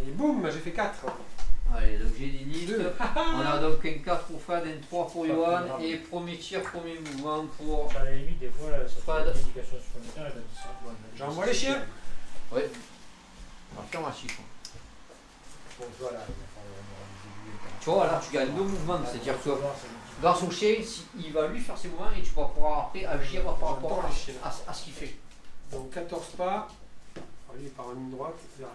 Et boum, j'ai fait 4.
Allez, donc j'ai limite.
Deux.
On a donc un 4 pour Fad, un 3 pour
Pas
Johan
grave.
et premier tir, premier mouvement pour.
À la limite, des fois, ça
Pas
fait
de-
une indication supplémentaire.
J'envoie les chiens.
Ouais. On va faire ma chiffre.
Donc voilà, il va falloir
Tu Tu vois, là, tu gagnes 2 mouvements. C'est-à-dire que grâce au chien, il va lui faire ses mouvements et tu vas pouvoir après agir par rapport
J'adore les chiens.
à ce qu'il fait.
Donc 14 pas. Alors, lui, il part en ligne droite. Là.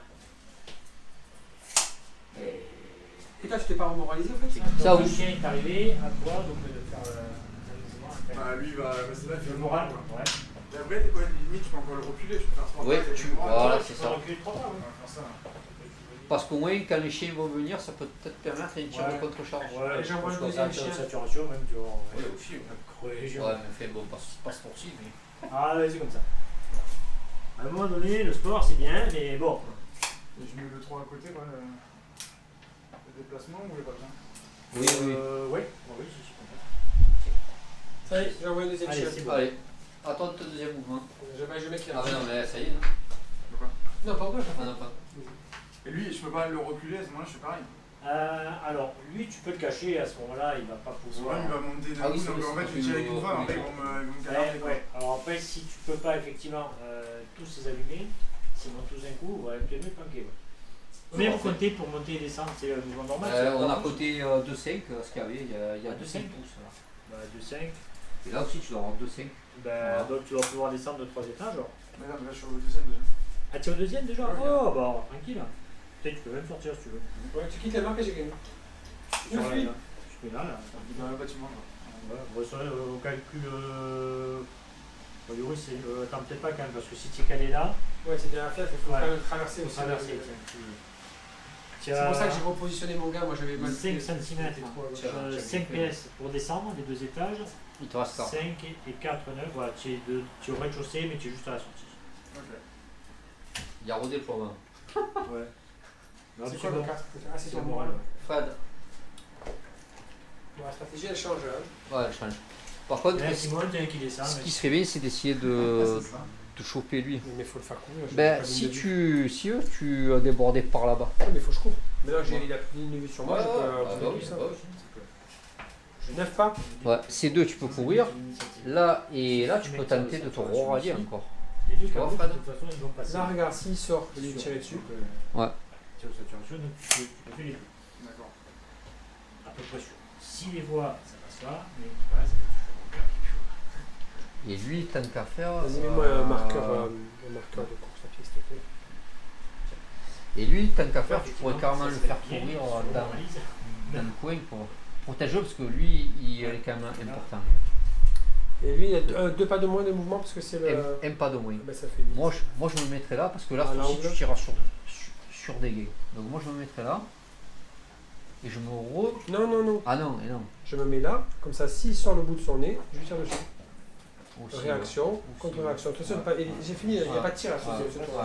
Et là, tu t'es pas remoralisé en fait
Ça,
Le
oui.
chien est arrivé à toi, donc de faire
Bah, lui, il va rester là, il fait
le
le
moral.
moral.
Ouais.
Et après, ouais, limite, tu peux encore le reculer, tu peux faire 3
Ouais,
pas,
tu-
le moral.
voilà,
Tu
c'est
peux
ça.
reculer 3 pas,
On
oui.
va faire ça.
Parce qu'au moins, quand les chiens vont venir, ça peut peut-être permettre un tir
Ouais.
de contre-charge.
Ouais,
Et j'envoie
je
le
pense
deuxième
qu'en
chien.
saturation, même, tu vois.
Ouais, aussi, ouais.
Cohésion.
Ouais, mais fait bon, pas sportif. Mais...
Ah, ouais, c'est comme ça. À un moment donné, le sport, c'est bien, mais bon.
Et je mets le 3 à côté, quoi. Le déplacement ou il pas besoin?
Oui, oui.
Ouais, oui, je suis content.
Ça y est, j'ai envoyé le deuxième
Allez,
chien.
c'est bon.
Allez, attends ton deuxième mouvement.
Je mets qui
Ah, mais non, mais ça y est, non?
Pourquoi?
Non, pas encore, je
Ah, non, pas.
Et lui, je peux pas le reculer, à ce moment-là, je fais pareil.
Alors, lui, tu peux le cacher, à ce moment-là, il va pas pouvoir.
Souvent, il va monter d'un
Ah oui,
coup,
c'est
donc
vrai,
en fait,
c'est
je vais tirer
plus
une fois,
haut,
après,
oui.
ils vont me
Ouais,
galérer, quoi.
ouais. Alors après, si tu peux pas effectivement tous ces allumer, s'ils montent tous d'un coup, ouais, tu es mieux planqué. Ouais. Mais vous comptez pour monter et descendre, c'est le mouvement normal.
On a côté 2-5, ce qu'il y avait, il y a 2-5 pouces. Là.
Bah, 2-5.
Et là aussi, tu dois avoir 2-5.
Bah, donc tu vas pouvoir descendre de 3 étages. Alors.
Mais là, je suis au deuxième déjà.
Ah, tu es au deuxième déjà?
Ouais.
Oh, bah tranquille. Peut-être tu peux même sortir si tu veux.
Ouais, tu quittes la marque et j'ai gagné.
Sur la-
fuis.
là. Je suis là.
Il est dans le bâtiment, quoi.
Ouais, bon, ça, au calcul. Bon, du coup, c'est. Attends, peut-être pas quand même, parce que si tu es calé là,
Ouais, c'est bien à faire, il faut
Ouais.
quand même traverser
il faut
aussi.
traverser.
C'est pour ça que j'ai repositionné mon gars, moi j'avais mal
5
fait.
cm,
Tiens,
5 PS pour descendre des 2 étages,
Il te reste 4.
5 et 4, 9. Voilà, tu es au rez-de-chaussée, mais tu es juste à la sortie.
Ok.
Il y a redéploiement.
Ouais. Non,
C'est
mais
quoi le
bon.
4? Ah, c'est
C'est
ton
le
moral.
moral.
Fred.
Bon, la stratégie elle change. Hein.
Ouais, je change. Par
Il
contre,
y en a qui montent, il y en a qui descendent.
ce
mais-
qui serait bien, c'est d'essayer
Ouais,
de
c'est ça.
choper lui.
Mais il faut le faire courir. j'ai
Ben,
pas
si
ligne de vue.
tu as débordé par là-bas.
Ouais, mais il faut que je cours. Mais là, j'ai la ligne de vue sur moi,
Ouais,
je peux
bah
bouger
oui,
tout ça.
bah oui.
J'ai 9 pas.
Ouais, C2, tu peux courir. Là, et là, tu peux tenter de te rallier encore.
Les deux
Tu vois,
cabots, de
Fred
toute façon, ils vont passer.
Là, regarde, s'il sort, je vais lui tirer dessus.
Ouais.
Tu es au saturation, donc tu peux faire les deux.
D'accord.
À peu près sûr. Si les voix, ça passe pas, mais qui passe, ça va être
Et lui, tant qu'à faire.
Vas-y, mets-moi un marqueur de course à pied, s'il te plaît.
Et lui, tant qu'à faire, tu
Effectivement,
pourrais carrément
ça
le
serait
faire
bien,
courir
on
dans
normalise.
le coin pour ta job, parce que lui, il est quand même important.
Et lui, il a 2 pas de moins de mouvement parce que c'est le.
Un pas de moins.
Ben, ça fait 8.
Moi, je me mettrais là, parce que là,
À
si
l'angle.
tu tireras sur des gains. Donc moi, je me mettrais là. Et je me re...
Non, non, non.
Ah non, et non.
Je me mets là, comme ça, s'il sort le bout de son nez, je lui tire dessus.
Aussi,
Réaction,
ouais.
contre-réaction. Attention, j'ai fini, il n'y a pas de tir là.
Ah,
ce
ouais,
tour.
ouais.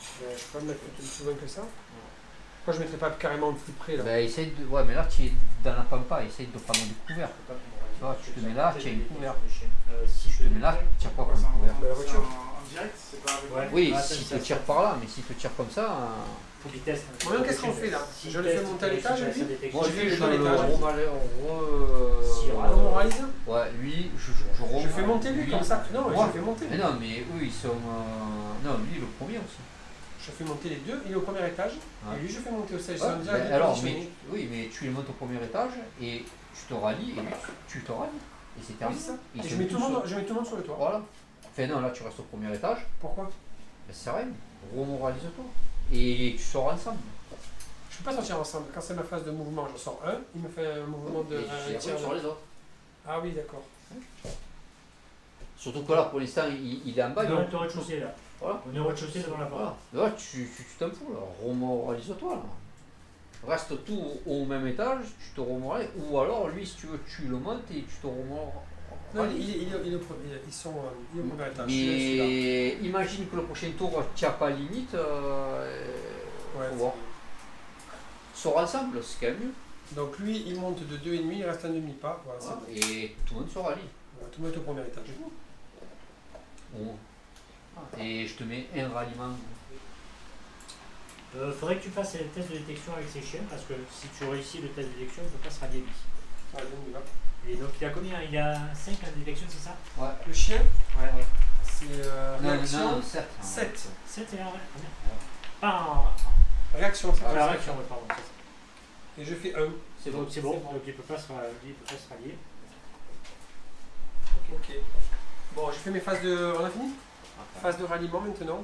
Je peux pas me mettre plus loin que ça. Pourquoi je ne mettrais pas carrément plus près là?
Ben, essaye de... Ouais, mais là, tu es dans la pampa, essaye de prendre des couverts. Tu vois, tu te mets là, tu as une couvert.
Si
Tu te mets là, tu tires pas comme couvert.
Bah, la voiture.
En direct, c'est pas avec
Ouais.
Oui,
Ah,
s'il
ça,
te tire par là, mais s'il te tire comme ça...
Faut qu'il teste.
Bon, qu'est-ce qu'on fait, là Je le fais monter à l'étage, lui
Moi,
J'ai
lui,
fait
je
le
le
étage.
Ah,
On moralise?
Ouais, lui,
Je fais monter lui comme ça. Non,
Moi,
je fais monter.
Mais non, mais eux, ils sont... Non, lui, le premier aussi.
Je fais monter les deux, il est au premier étage.
Ouais.
Et lui, je fais monter au stage.
Ouais,
C'est direct
ben, alors,
positionné.
oui, mais tu les montes au premier étage et tu te rallies et lui, tu te rallies. Et c'est
Oui,
terminé.
c'est ça.
Ils
Et
sont
je mets
tous
tout le monde
au-
je mets tout le monde sur le toit.
Voilà. Enfin non, là tu restes au premier étage,
Pourquoi?
ben, c'est rien, remoralise-toi. Et tu sors ensemble.
Je peux pas sortir ensemble. Quand c'est ma phase de mouvement, j'en sors un. Il me fait un mouvement de
Et tu
un tir.
sur les autres.
Ah oui, d'accord.
Surtout que là, pour l'instant, il est en bas.
Non,
donc-
tu es au rez-de-chaussée là.
Voilà.
On est au rez-de-chaussée devant la porte.
Voilà. Là, tu t'en fous, là. Remoralise-toi, là. Reste tout au même étage, tu te remoralises. Ou alors, lui, si tu veux, tu le montes et tu te remoralises.
Non, il est au premier. Ils sont il est au premier étage. Celui-là.
Mais imagine que le prochain tour, tu n'as pas limite.
Ouais,
faut voir. Sors ensemble, c'est quand même mieux.
donc lui, il monte de 2,5, il reste un demi-pas. Voilà, c'est
Voilà.
bon.
Et tout le monde se rallie.
Voilà, tout le monde est au premier étage.
Bon. Et je te mets un ralliement.
Faudrait que tu fasses le test de détection avec ces chiens parce que si tu réussis le test de détection, il ne faut pas se rallier lui.
Ah, donc, il va.
Et donc il a combien? Il a 5 en détection, c'est ça?
Ouais.
Le chien,
Ouais.
c'est réaction.
Non, 7.
7.
7 et un. Pas en.
Réaction, c'est
Ah, la
ça.
réaction, ouais, pardon. c'est ça.
Et je fais 1.
C'est bon.
Donc c'est bon, donc il peut pas se rallier.
Ok. Bon, j'ai fait mes phases de. On a fini? Phase de ralliement maintenant.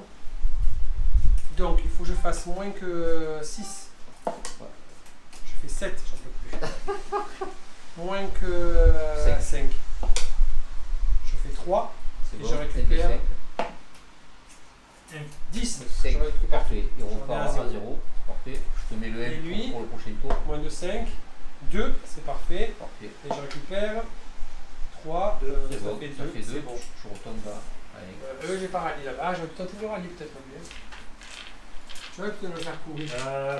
Donc il faut que je fasse moins que 6. Je fais 7, j'en peux plus. Moins que 5. Je fais 3.
C'est
Et
bon.
je récupère
5.
10.
5.
Je récupère
Parfait. Il
J'en ai
repart
à
à 0. Parfait. Je te mets le
Et
M
lui
pour le prochain tour.
moins de 5. 2, c'est parfait.
Parfait.
Et je récupère 3.
C'est
Ça
bon.
fait
Ça
2.
fait 2.
C'est bon.
Je retombe là. Allez.
Eux, j'ai pas rallié là-bas. Ah, j'aurais tenté de rallier peut-être mieux. Tu vois, peut-être le faire courir.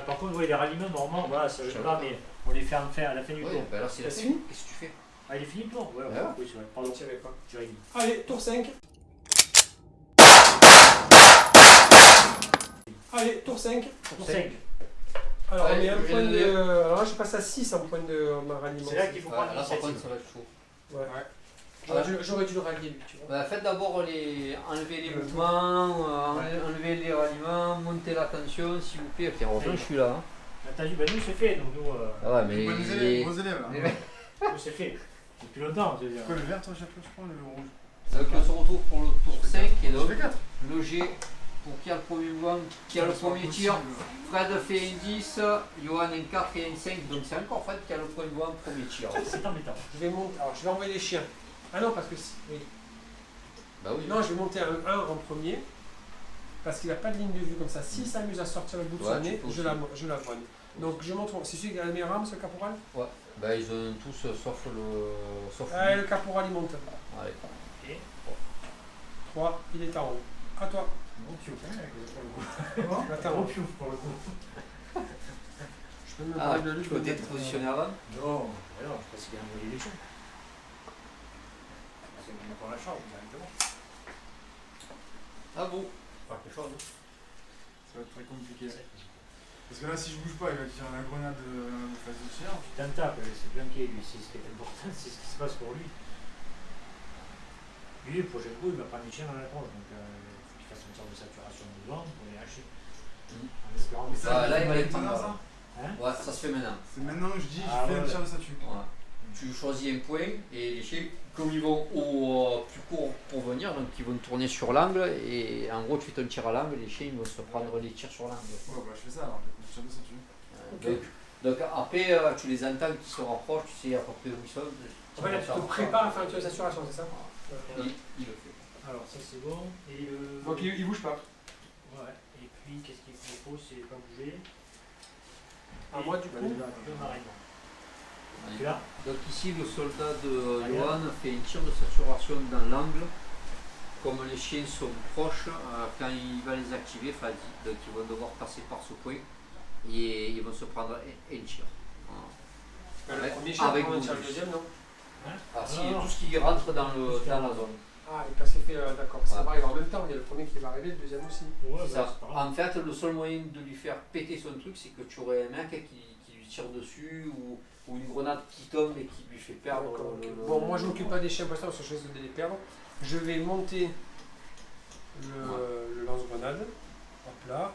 Par contre, les ralliements, normalement, voilà, ça veut
Je
pas, mais on les fait à la fin du
Oui,
tour.
ben là c'est la
C'est
fin.
fini.
Qu'est-ce que tu fais?
Ah, il est fini le tour? Ouais,
Ouais.
oui, c'est vrai. Pardon,
Je pas.
tu règles.
Allez, tour 5. Allez, tour 5.
Tour 5.
Alors,
Allez,
on est un
je
point
vais
de.
le-
Alors là, je passe à 6 en point de ralliement.
C'est là qu'il faut prendre
Là par contre
l'initiative.
ça va être chaud.
Ouais.
Ouais.
J'aurais dû le rallier lui, tu vois.
Bah, faites d'abord enlever les mouvements, enlever les ralliements, monter la tension s'il vous plaît. Puis heureusement je suis là. Hein.
T'as dit, bah nous c'est fait, donc nous,
Ah ouais mais
Bons élèves, gros élèves
les-
là.
nous c'est fait. Depuis longtemps, je veux dire.
Quoi, le vert, toi, chaque fois, je prends le rouge.
Donc on se retrouve pour le tour 5 et
Je
donc
fais 4.
le G pour qui a le premier mouvement, qui a le premier tir. Fred fait un 10, Johan un 4 et un 5, donc c'est encore Fred qui a le premier mouvement, premier tir.
C'est embêtant.
Je vais monter. Alors, je vais envoyer les chiens. Ah non, parce que. Oui.
Bah oui.
Non, je vais monter un 1 en premier. Parce qu'il n'a pas de ligne de vue comme ça. S'il s'amuse à sortir le bout de
Ouais,
son
tu
nez,
peux
je la voine. Donc je montre. C'est celui qui a la meilleure arme, ce caporal?
Ouais. Bah ils ont tous sauf le. Sauf
Ah,
lui.
le caporal il monte.
Allez.
3, il est en haut. À toi.
Bon piouf, hein, avec les épaules.
Attends,
piouf pour le coup.
je peux me
Ah,
parler de lui.
tu peux t'être positionné avant.
Non, alors, je pense qu'il a envoyé les choses.
C'est bon pour la chambre, directement.
Ah bon. Pas quelque chose.
Ça va être très compliqué. Parce que là, si je bouge pas, il va tirer la grenade de phase de tir.
Tu t'en tapes, c'est bien qu'il lui, c'est ce qui est important, c'est ce qui se passe pour lui. Lui, le prochain coup, il va prendre les chiens dans la tronche, donc il faut qu'il fasse une sorte de saturation de devant pour les lâcher. En espérant que
Ça, là, il va être
maintenant,
maintenant,
ça.
Hein?
Ouais, ça se fait maintenant.
C'est maintenant que je dis,
Ah,
je fais
ouais.
un tir de statue.
Ouais. Tu choisis un point et les chiens, comme ils vont au plus court pour venir, donc ils vont tourner sur l'angle et en gros tu fais ton tir à l'angle et les chiens ils vont se prendre les tirs sur l'angle.
Ouais, bah je fais ça alors, je fais un tir de statue.
Donc après tu les entends qui se rapprochent, tu sais à peu près où ils sont.
En fait, là, tu te prépares à faire une saturation, c'est ça?
Il le fait.
Alors, ça c'est bon. Et le.
Donc il bouge pas.
Ouais. Et puis, qu'est-ce qu'il faut? C'est pas bouger.
À moi, du coup.
Le marainement.
Ouais.
Tu là?
Donc ici le soldat de
Allez.
Johan fait un tir de saturation dans l'angle. Comme les chiens sont proches, quand il va les activer, Fadi, donc ils vont devoir passer par ce point et ils vont se prendre un tir. Voilà.
Le premier chien,
Avec
on
vous.
tire le deuxième, non?
Ah si,
Non, non.
tout ce qui rentre dans la zone.
Ah, il passe fait, d'accord. Ça
Ouais.
va arriver en même temps. Il y a le premier qui va arriver, le deuxième aussi.
Ouais,
Ça.
c'est pas grave.
En fait, le seul moyen de lui faire péter son truc, c'est que tu aurais un mec qui lui tire dessus ou une grenade qui tombe et qui lui fait perdre
D'accord, ok.
le-
Bon, moi je m'occupe pas des chiens pour l'instant parce que je risque de les perdre. Je vais monter le lance-grenade. Hop là.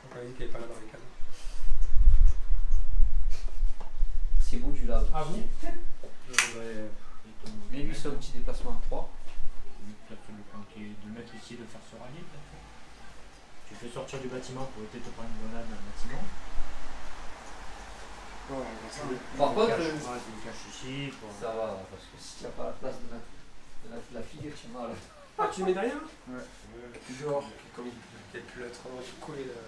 Donc on a dit qu'il n'y avait pas la barricade.
C'est beau du lave.
À vous.
Mais lui, c'est un petit déplacement à 3.
Peut-être le plan qui est de mettre ici, de faire se rallier. peut-être. Tu fais sortir du bâtiment pour éviter de te prendre une grenade dans le bâtiment.
Ouais, comme ça.
Par contre,
tu le caches ici. Pour...
ça va, parce que si tu n'as pas la place de la fille, tu m'as là.
Ah, tu le mets derrière?
Ouais.
Dehors, comme il peut être collé là.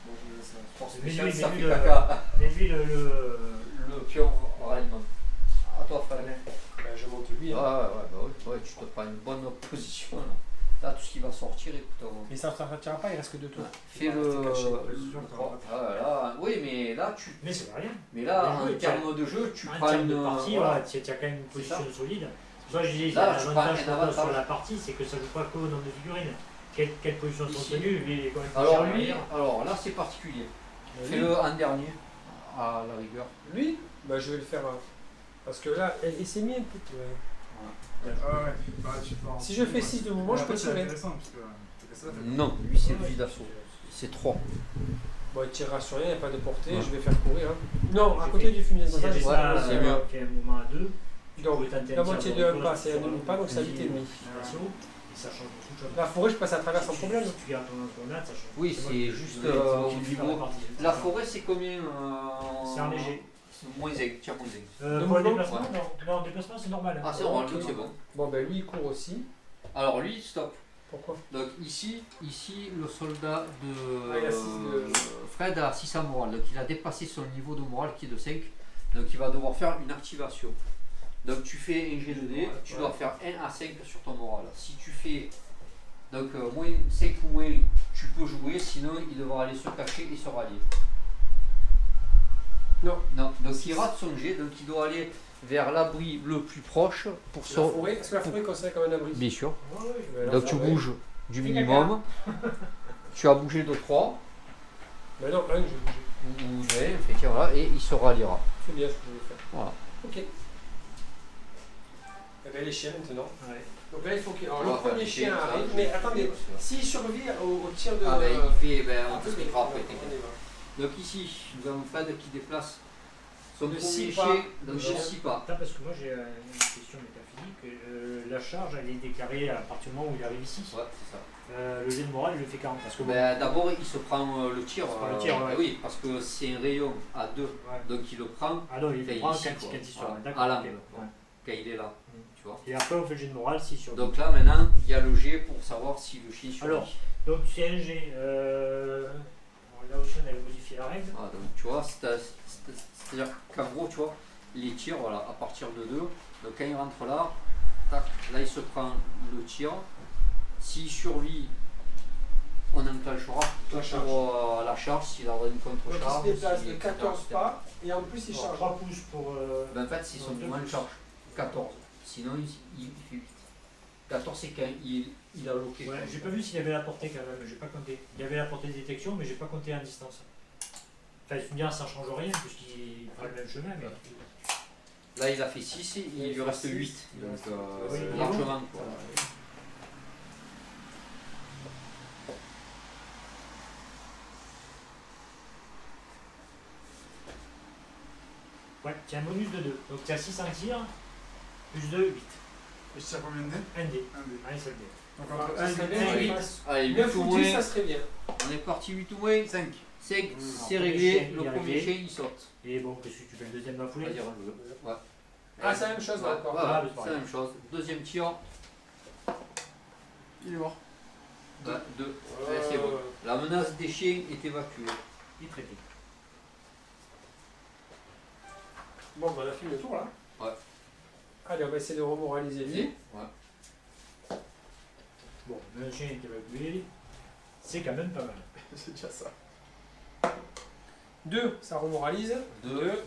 Bon, je vais laisser ça.
Force
Mais
spéciale,
lui,
ça
mais
fait
lui,
caca.
Mais lui,
Le pion ralliement. À toi, frère.
Bah, je monte lui.
Ouais,
Hein.
bah oui, ouais, tu te prends une bonne position là. Là, tout ce qui va sortir, écoute.
Mais ça ne sortira pas, il reste que 2 tours.
Fais
Il va
le.
rester caché.
le 3. Là, oui, mais là,
mais c'est rien.
Mais là,
Bien
en
joué,
termes de jeu, tu
En
prends
termes
une.
de partie,
voilà.
voilà, tu as quand même une position
ça.
solide. C'est pour ça que je disais,
Là, tu
l'avantage
prends un
qu'on a sur
avantage.
la partie, c'est que ça ne joue pas qu'au nombre de figurines. Quelles positions sont
Ici.
tenues, lui, il est quand même plus
Alors
cher
lui,
derrière.
alors là, c'est particulier.
Oui.
Fais-le en dernier, à la rigueur.
Lui, bah, je vais le faire. Parce que là, il s'est mis un peu. Ouais.
Ah ouais, bah tu peux en-
Si je fais 6 de mouvement, je peux
Après, c'est
tirer.
intéressant parce que t'as cassé la tête.
Non, lui, c'est le fusil d'assaut. C'est 3.
Bon, il tirera sur rien, il n'y a pas de portée,
Ouais.
je vais faire courir. Hein. Non, à
J'ai
côté
fait-
du fumier.
Si
Comme ça,
j'avais
je sais
Ouais,
pas,
c'est mieux.
fait un mouvement à 2,
Donc, la moitié de un pas, c'est un
sur
demi-pas, donc c'est à 8,5.
et ça change beaucoup de choses.
La forêt, je passe à travers sans
Si
problème.
Si tu gardes ton instrument, ça change.
Oui,
moi
c'est
qui-
juste
c'est moi
au
qui le fais
niveau.
dans la partie.
La forêt, c'est combien
C'est un léger.
Moins 1, tiens, moins 1.
Le
Pour le
mouvement,
déplacement, non, le déplacement c'est normal.
Ah, c'est normal, donc c'est bon.
Bon, ben lui, il court aussi.
Alors lui, stop.
Pourquoi?
Donc ici, le soldat de
Ah, il a 6 de-
Fred a 6 en morale, donc il a dépassé son niveau de morale qui est de 5, donc il va devoir faire une activation. Donc tu fais un G2D, tu dois faire 1 à 5 sur ton moral. Si tu fais donc moins 5 ou moins, tu peux jouer, sinon il devra aller se cacher et se rallier.
Non.
Non, donc il rate son G, donc il doit aller vers l'abri le plus proche pour
La
son...
forêt, est-ce que la forêt est considérée comme un abri?
Bien sûr.
Ouais, ouais, je vais-
La
Donc tu
forêt.
bouges du
Fais
minimum, tu as bougé de 3,
Ben non, un, je vais bouger.
ou fait, voilà, et il se ralliera.
C'est bien ce que je vais faire.
Voilà.
Ok. Eh ben, les chiens maintenant.
Ouais.
Donc là, il faut qu'il. Alors, le
Ouais,
premier
enfin,
chien
ça,
arrive,
je-
mais attendez,
je-
s'il survit au tir de.
Ah ben il fait, ben on
un peu
t'expliquera
de-
après.
on
t'inquiète.
y va.
Donc ici, nous avons Fred qui déplace son
De
premier
6
chien,
pas.
donc
De
de
chien.
6 pas.
Attends, parce que moi j'ai une question métaphysique. La charge elle est déclarée à partir du moment où il arrive ici.
Ouais, c'est ça.
Le jet de morale il le fait 40. Parce que bon,
Ben, d'abord il se prend le tir.
Il se prend le tir, ouais.
Oui, parce que c'est un rayon à 2,
ouais.
donc il le prend
Ah non, il
Fait
le prend
ici,
quand
quoi.
il sort.
Voilà.
D'accord.
À
ok,
l'angle,
ouais.
quand il est là.
Mm.
Tu vois.
Et après on fait le jet de morale si sur.
Donc là maintenant, il y a le G pour savoir si le chien survit.
Alors, donc c'est un jet. Là aussi on avait modifié la règle.
Ah, donc tu vois, c'est-à-dire qu'en gros, tu vois, les tirs, voilà, à partir de 2, donc quand il rentre là, tac, là il se prend le tir. S'il survit, on enclenchera
La charge.
pour la charge, s'il a une
Donc il
contre-charge.
se déplace
s'il
de
est-
14
etc.
pas et en plus il
Alors,
charge.
3 pouces pour.
Ben, en fait, c'est son
Non, deux
mouvement de
pouces.
charge. 14. Sinon, il fait 8. 14, c'est quand il a loqué.
Ouais, j'ai pas vu s'il avait la portée quand même, j'ai pas compté. Il y avait la portée de détection, mais j'ai pas compté en distance. Enfin, tu me diras, ça change rien, puisqu'il prend le même chemin, mais.
Là, il a fait 6 et il lui reste 8. Donc,
Oui,
c'est
oui.
largement. Quoi.
Ouais, tu as un bonus de 2. Donc tu as 6 en tir, plus 2, 8.
Et tu tires combien de dés?
Un dé.
Un dé.
Un seul dé.
Donc
Ah,
entre
ça
1
serait
et
bien qu'il
8.
fasse
Allez, 8
9
ou
ou
moins.
10, ça serait bien.
On est parti 8 ou moins 5. 5,
Mmh.
c'est
Alors,
réglé.
premier chien,
Le
il est
premier
réglé.
chien, il saute.
Et bon, qu'est-ce que tu fais le deuxième dans la foulée?
Vas-y, rejouer. Ouais.
Ah, c'est la même chose
Ouais,
là encore.
ouais,
Ah,
ouais,
c'est
c'est
pareil.
la même chose. Deuxième tir.
Il est mort.
2. Ouais, c'est bon. La menace des chiens est évacuée.
Il est traité.
Bon, ben, on a fini le tour là.
Ouais.
Allez, on va essayer de remoraliser lui.
Ouais.
Bon, le chien est évacué. C'est quand même pas mal.
C'est déjà ça.
2, ça remoralise.
2.
2.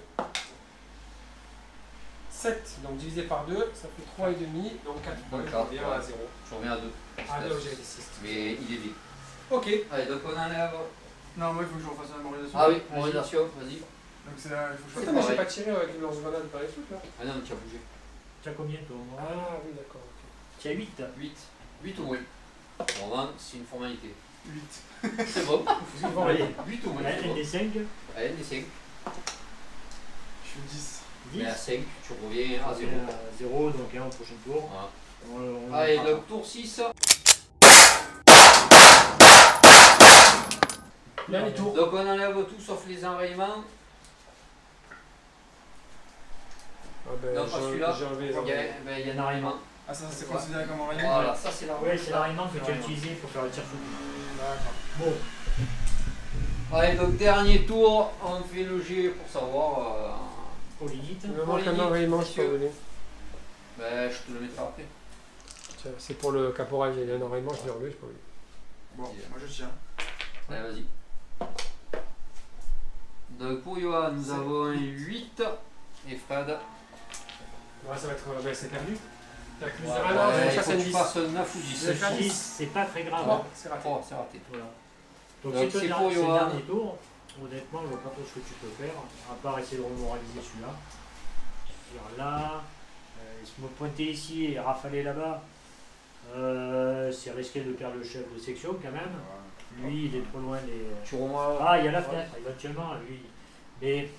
7, donc divisé par 2, ça fait 3,5. Donc 4 points,
Donc,
je
quatre,
reviens
ouais.
à 0.
Je reviens à 2.
Ah, 2, j'ai 6.
Mais il est vite.
Ok.
Allez, donc on enlève.
Non, moi il faut que je refasse une mémorisation.
Ah oui,
Vas-y.
mobilisation, vas-y.
Donc c'est là, il faut que je
C'est
Attends, mais j'ai
pareil.
pas tiré avec une lance-grenade par les trucs là.
Ah non, tu as bougé.
Tu as combien toi?
Ah oui, d'accord. ok.
Tu as 8.
8. 8 ou moins. Bon, c'est une formalité.
8.
C'est bon.
Bon, allez.
8 ou moins.
Voilà,
c'est
un
bon.
des 5.
Allez, des 5.
Je suis 10.
10.
Mais à 5, tu reviens à 0.
0, donc un au prochain tour.
Voilà.
On
Allez,
fera
donc tour 6.
Dernier tour.
Donc on enlève tout sauf les enrayements.
Ah ben,
Non, pas celui-là.
j'ai enlevé les
Il y a,
enrayements.
ben, il y a un enrayement.
Ah, ça c'est considéré comme un rayon?
Voilà, ça c'est la
Ouais, c'est l'arrêtement que tu as utilisé pour faire le tir sous.
D'accord.
Bon,
Allez, donc dernier tour, on fait le G pour savoir.
pour limite.
Il me manque un enrayement, je peux
monsieur.
donner.
Ben, je te le mettrai après.
Tiens, c'est pour le caporal, il y a un enrayement, je l'ai enlevé, je peux donner.
Bon, moi je tiens.
Allez, vas-y. Donc pour Johan, nous avons un 8 et Fred.
Ouais, ça va être. Ben, c'est perdu. T'as plus
Ouais,
de ah non,
il
ça
faut
c'est
que
un
tu
10.
fasses 9 ou 10.
Je vais faire
10, c'est pas très grave.
3, c'est raté.
3, c'est raté.
Voilà. Donc
Donc,
c'est
c'est
le
pour
c'est le
Johan.
dernier tour. Honnêtement, je vois pas trop ce que tu peux faire, à part essayer de remoraliser celui-là. Sur là, se me pointer ici et rafaler là-bas, c'est risqué de perdre le chef de section quand même. Lui, il est trop loin des.
Tu remets.
Ah, il y a la fenêtre, éventuellement, lui. Mais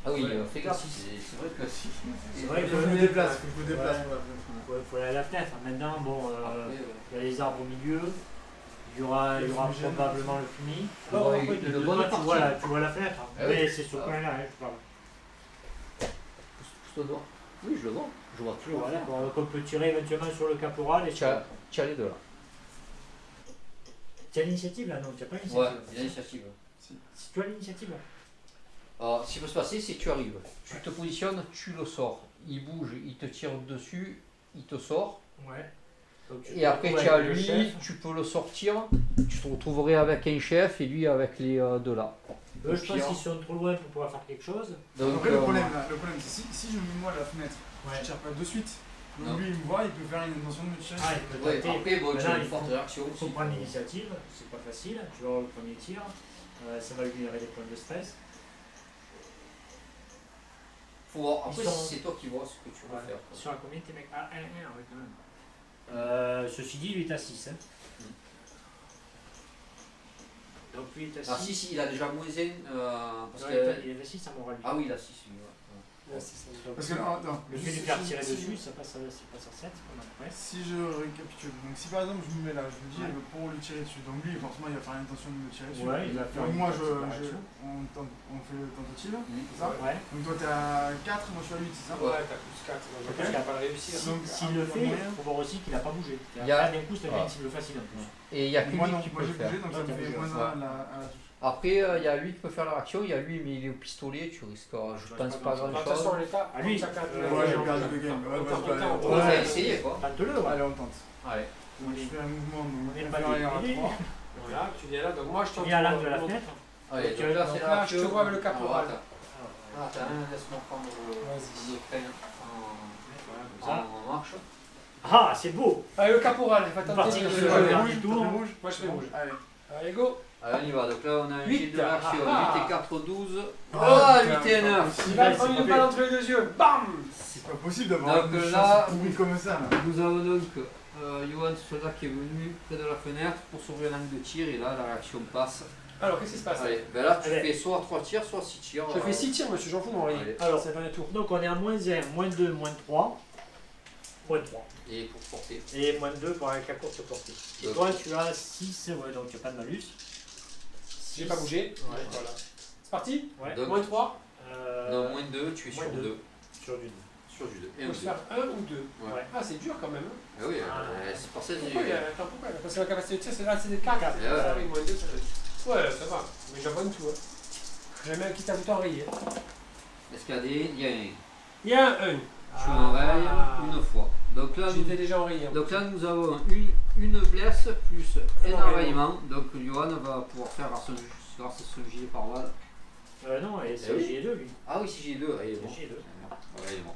Ah oui, fais gaffe, c'est vrai que si.
c'est vrai
Il
que
faut que je me déplace, faut que je me déplace
Ouais.
pour la fenêtre.
faut aller à la fenêtre. Maintenant, bon,
Après,
il y a les arbres au milieu. Il y aura probablement le fumier.
Il y aura une
de
bonne
toi,
partie.
tu vois la fenêtre.
Ah
Mais
oui.
c'est ce
Ah.
coin-là, hein, je parle.
pousse-toi dehors. Oui, je le vois. Je vois toujours.
Voilà, donc on peut tirer éventuellement sur le caporal et
Tu as les deux là.
Tu as l'initiative là? Non, tu n'as pas
Ouais,
l'initiative.
il y a l'initiative.
Si tu as l'initiative là.
Alors, ce qui peut se passer, c'est que tu arrives, tu te positionnes, tu le sors. Il bouge, il te tire dessus, il te sort.
Ouais. Donc, tu
Et
te
après,
retrouves
tu as
avec le
lui,
chef.
tu peux le sortir. Tu te retrouverais avec un chef et lui avec les deux là.
Eux, je pense qu'ils sont trop loin pour pouvoir faire quelque chose.
Donc,
Après, le problème, c'est si je mets moi à la fenêtre,
Ouais.
je tire pas de suite.
Non.
Donc lui, il me voit, il peut faire une intention de me tirer.
Ah, il peut
ouais,
tenter.
après, bon, tu
Maintenant,
as une
il
forte réaction
Il faut
aussi.
prendre l'initiative, c'est pas facile. Tu vas avoir le premier tir, ça va lui libérer des points de stress.
Faut voir. Après,
Ils sont-
c'est toi qui vois ce que tu veux faire.
Ils sont à combien tes mecs? Ah, 1, ouais, quand même. Ceci dit, lui est à 6. Hein. Donc lui est à 6.
Ah, si, il a déjà moins 1. Parce
Ouais,
que...
il est à 6 à moral.
Ah oui, il a 6. Lui, ouais.
Donc,
Parce que là, non,
le fait de lui faire tirer dessus, ça passe à 7, c'est pas mal. Ouais.
Si je récapitule, donc si par exemple je me mets là, je me dis
Ouais.
pour lui tirer dessus, donc lui forcément il va faire l'intention de me tirer dessus.
Ouais, il va faire
Donc
une
moi
tentative d'action.
on fait le tentative,
Mhm.
c'est ça.
Ouais.
Donc toi t'es à 4, moi je suis à 8, c'est ça.
Ouais, t'as plus 4, donc
Ok.
il va pas le réussir.
Donc,
S'il le fait, il faut voir aussi qu'il n'a pas bougé.
Il y a-
D'un coup, c'est
Ah.
une cible facile en plus.
Et il y a que
Moi
lui
non,
qui
moi
peut
j'ai
le faire.
bougé donc ça
Ouais,
me
t'as
fait
bougé,
moins 1
ouais.
à la touche.
Après, il y a lui qui peut faire la réaction, il y a lui, mais il est au pistolet, tu risques, je pense pas grand chose.
Attention, l'état.
Ah, lui,
Ouais, j'ai perdu le game. Ouais, bah,
On
Ouais.
va essayer quoi.
Tente-le, ouais.
Allez, on tente.
Allez.
Donc je fais un mouvement
On est
donc
pas
inférieur à
des-
3.
Voilà, tu viens là, donc moi je
Tu
tente.
viens à l'angle de la fenêtre.
Allez,
Donc,
donc là, c'est
donc
la
là, je te vois avec le caporal.
Attends, laisse-moi prendre
Vas-y.
le train
Ça.
en marche.
Ah, c'est beau.
Allez, le caporal, il va
Parti
tenter
que
de
je
le
vais faire.
Rouge,
tour.
rouge.
Moi je fais rouge.
Allez.
Allez, go.
Allez, on y va. Donc là, on a un
8,
jet de l'action.
ah,
8 et 4, 12.
Ah,
Oh, 8 et 9.
Il va prendre une balle entre les deux yeux. Bam.
C'est pas possible d'avoir
Donc
une
là,
chance pourrie comme ça. Là.
Nous avons donc Johan Soda qui est venu près de la fenêtre pour s'ouvrir l'angle de tir et là, la réaction passe.
Alors, qu'est-ce qui se passe?
Allez, ben là, tu
Allez.
fais soit 3 tirs, soit 6 tirs.
Je fais 6 tirs, monsieur, j'en fous de mon
Allez.
rayé.
Alors,
C'est pas les tours.
donc on est à moins 1, moins 2, moins 3. Moins 3.
Et pour porter.
Et moins 2 pour avec la courte portée. Et
Donc.
toi, tu as 6, ouais, donc tu n'as pas de malus.
J'ai pas bougé.
Ouais.
Voilà. C'est parti.
Ouais.
Donc,
Moins 3.
non, moins 2, tu es
moins
sur
deux.
2.
Sur du 2.
Sur du 2. Et
Il
un
faut se
2.
faire 1 ou 2.
Ouais.
Ouais.
Ah, c'est dur quand même.
Ah oui,
Ah.
c'est pour ça que
Pourquoi il y
j'ai.
a... Attends, pourquoi? Parce que la capacité de tir, c'est des 4.
Quatre.
Ouais.
Ça arrive, moins 2, ça fait. Ouais, ça va. Mais j'abonne tout. Hein. J'ai même un qui t'a tout enrayé.
Escadé, il y a un.
Il y a un 1.
Tu m'enrayes une fois. Donc là,
J'étais déjà enrayé.
donc là, nous avons une blesse plus un enrayement. Donc Johan va pouvoir faire grâce à son gilet par balle.
Non, et c'est
Eh oui.
J2 lui.
Ah oui, si j'ai 2, il est bon.
J2.
Ouais, il est bon.